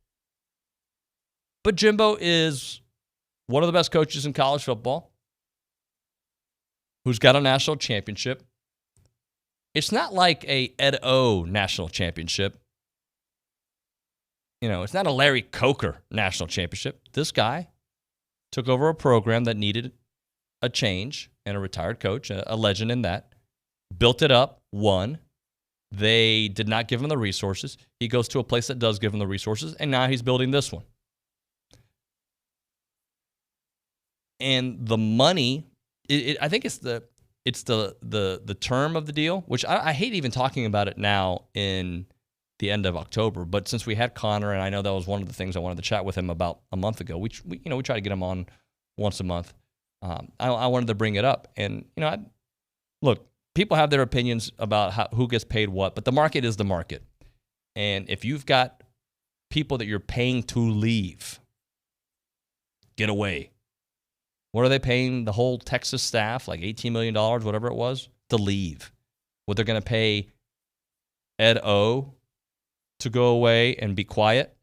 but Jimbo is one of the best coaches in college football who's got a national championship. It's not like a Ed O national championship. It's not a Larry Coker national championship. This guy took over a program that needed a change and a retired coach, a legend in that, built it up, won. They did not give him the resources. He goes to a place that does give him the resources, and now he's building this one. And the money, I think it's the term of the deal, which I hate even talking about it now in the end of October. But since we had Connor, and I know that was one of the things I wanted to chat with him about a month ago, we try to get him on once a month. I wanted to bring it up, and look, people have their opinions about who gets paid what, but the market is the market. And if you've got people that you're paying to leave, get away. What are they paying the whole Texas staff, like $18 million, whatever it was, to leave? What they're going to pay Ed O to go away and be quiet?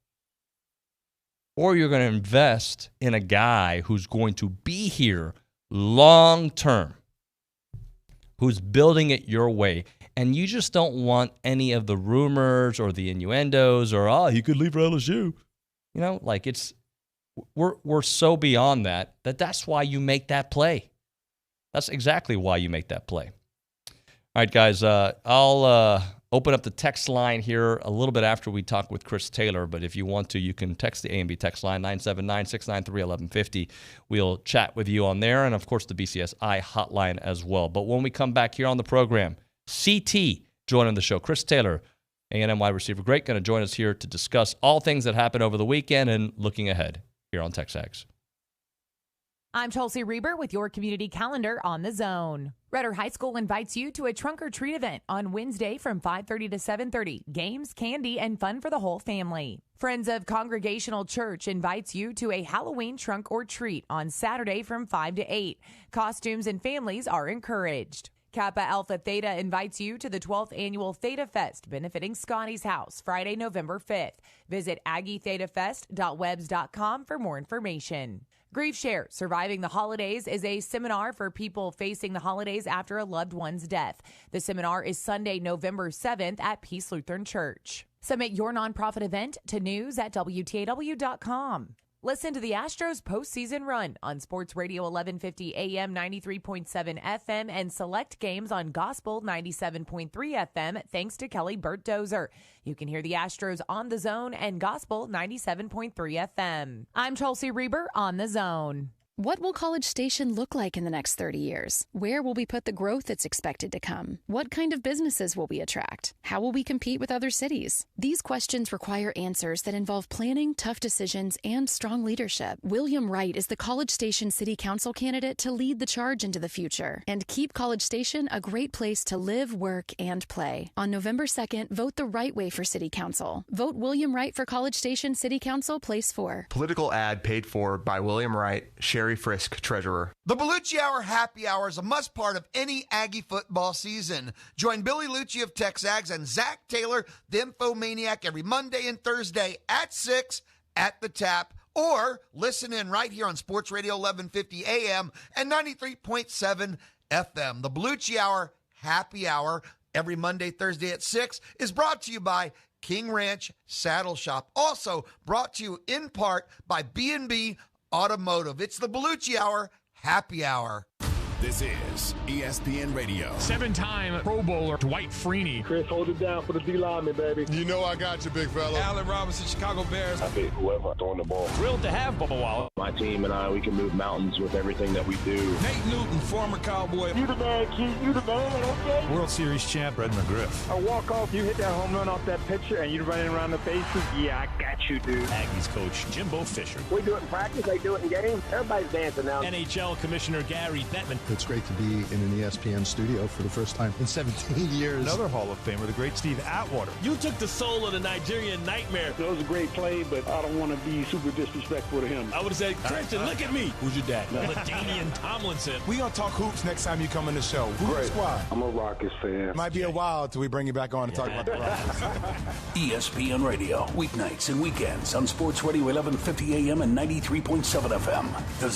Or you're going to invest in a guy who's going to be here long term, who's building it your way, and you just don't want any of the rumors or the innuendos or, he could leave for LSU. We're so beyond that's why you make that play. That's exactly why you make that play. All right, guys, I'll open up the text line here a little bit after we talk with Chris Taylor, but if you want to, you can text the A&B text line, 979-693-1150. We'll chat with you on there, and, of course, the BCSI hotline as well. But when we come back here on the program, CT joining the show, Chris Taylor, A&M wide receiver great, going to join us here to discuss all things that happened over the weekend and looking ahead here on TexAgs. I'm Chelsea Reber with your community calendar on the Zone. Redder High School invites you to a trunk or treat event on Wednesday from 5:30 to 7:30. Games, candy, and fun for the whole family. Friends of Congregational Church invites you to a Halloween trunk or treat on Saturday from 5 to 8. Costumes and families are encouraged. Kappa Alpha Theta invites you to the 12th Annual Theta Fest benefiting Scotty's House, Friday, November 5th. Visit AggieThetaFest.webs.com for more information. Grief Share, Surviving the Holidays is a seminar for people facing the holidays after a loved one's death. The seminar is Sunday, November 7th at Peace Lutheran Church. Submit your nonprofit event to news@WTAW.com. Listen to the Astros postseason run on Sports Radio 1150 AM 93.7 FM and select games on Gospel 97.3 FM thanks to Kelly Burt Dozer. You can hear the Astros on the Zone and Gospel 97.3 FM. I'm Chelsea Reber on the Zone. What will College Station look like in the next 30 years? Where will we put the growth that's expected to come? What kind of businesses will we attract? How will we compete with other cities? These questions require answers that involve planning, tough decisions, and strong leadership. William Wright is the College Station City Council candidate to lead the charge into the future and keep College Station a great place to live, work, and play. On November 2nd, vote the right way for City Council. Vote William Wright for College Station City Council, Place 4. Political ad paid for by William Wright, Sherry Frisk, Treasurer. The Bellucci Hour Happy Hour is a must part of any Aggie football season. Join Billy Lucci of TexAgs and Zach Taylor, the Infomaniac, every Monday and Thursday at 6 at the Tap, or listen in right here on Sports Radio 1150 AM and 93.7 FM. The Bellucci Hour Happy Hour every Monday, Thursday at 6 is brought to you by King Ranch Saddle Shop. Also brought to you in part by B&B Automotive. It's the Bellucci Hour Happy Hour. This is ESPN Radio. 7-time Pro Bowler Dwight Freeney. Chris, hold it down for the D-lineman, baby. You know I got you, big fella. Allen Robinson, Chicago Bears. I pick whoever throwing the ball. Thrilled to have Bubba Wallace. My team and I, we can move mountains with everything that we do. Nate Newton, former Cowboy. You the man, Keith. You the man, okay? World Series champ Brett McGriff. A walk-off, you hit that home run off that pitcher and you're running around the bases. Yeah, I got you, dude. Aggies coach Jimbo Fisher. We do it in practice. They do it in games. Everybody's dancing now. NHL Commissioner Gary Bettman. It's great to be in an ESPN studio for the first time in 17 years. Another Hall of Famer, the great Steve Atwater. You took the soul of the Nigerian Nightmare. It was a great play, but I don't want to be super disrespectful to him. I would have said, Christian, look at me. Who's your dad? LaDainian Tomlinson. We gonna talk hoops next time you come in the show. Hoop Squad. I'm a Rockets fan. Might be a while till we bring you back on to talk about the Rockets. ESPN Radio, weeknights and weekends on Sports Radio 1150 AM and 93.7 FM. The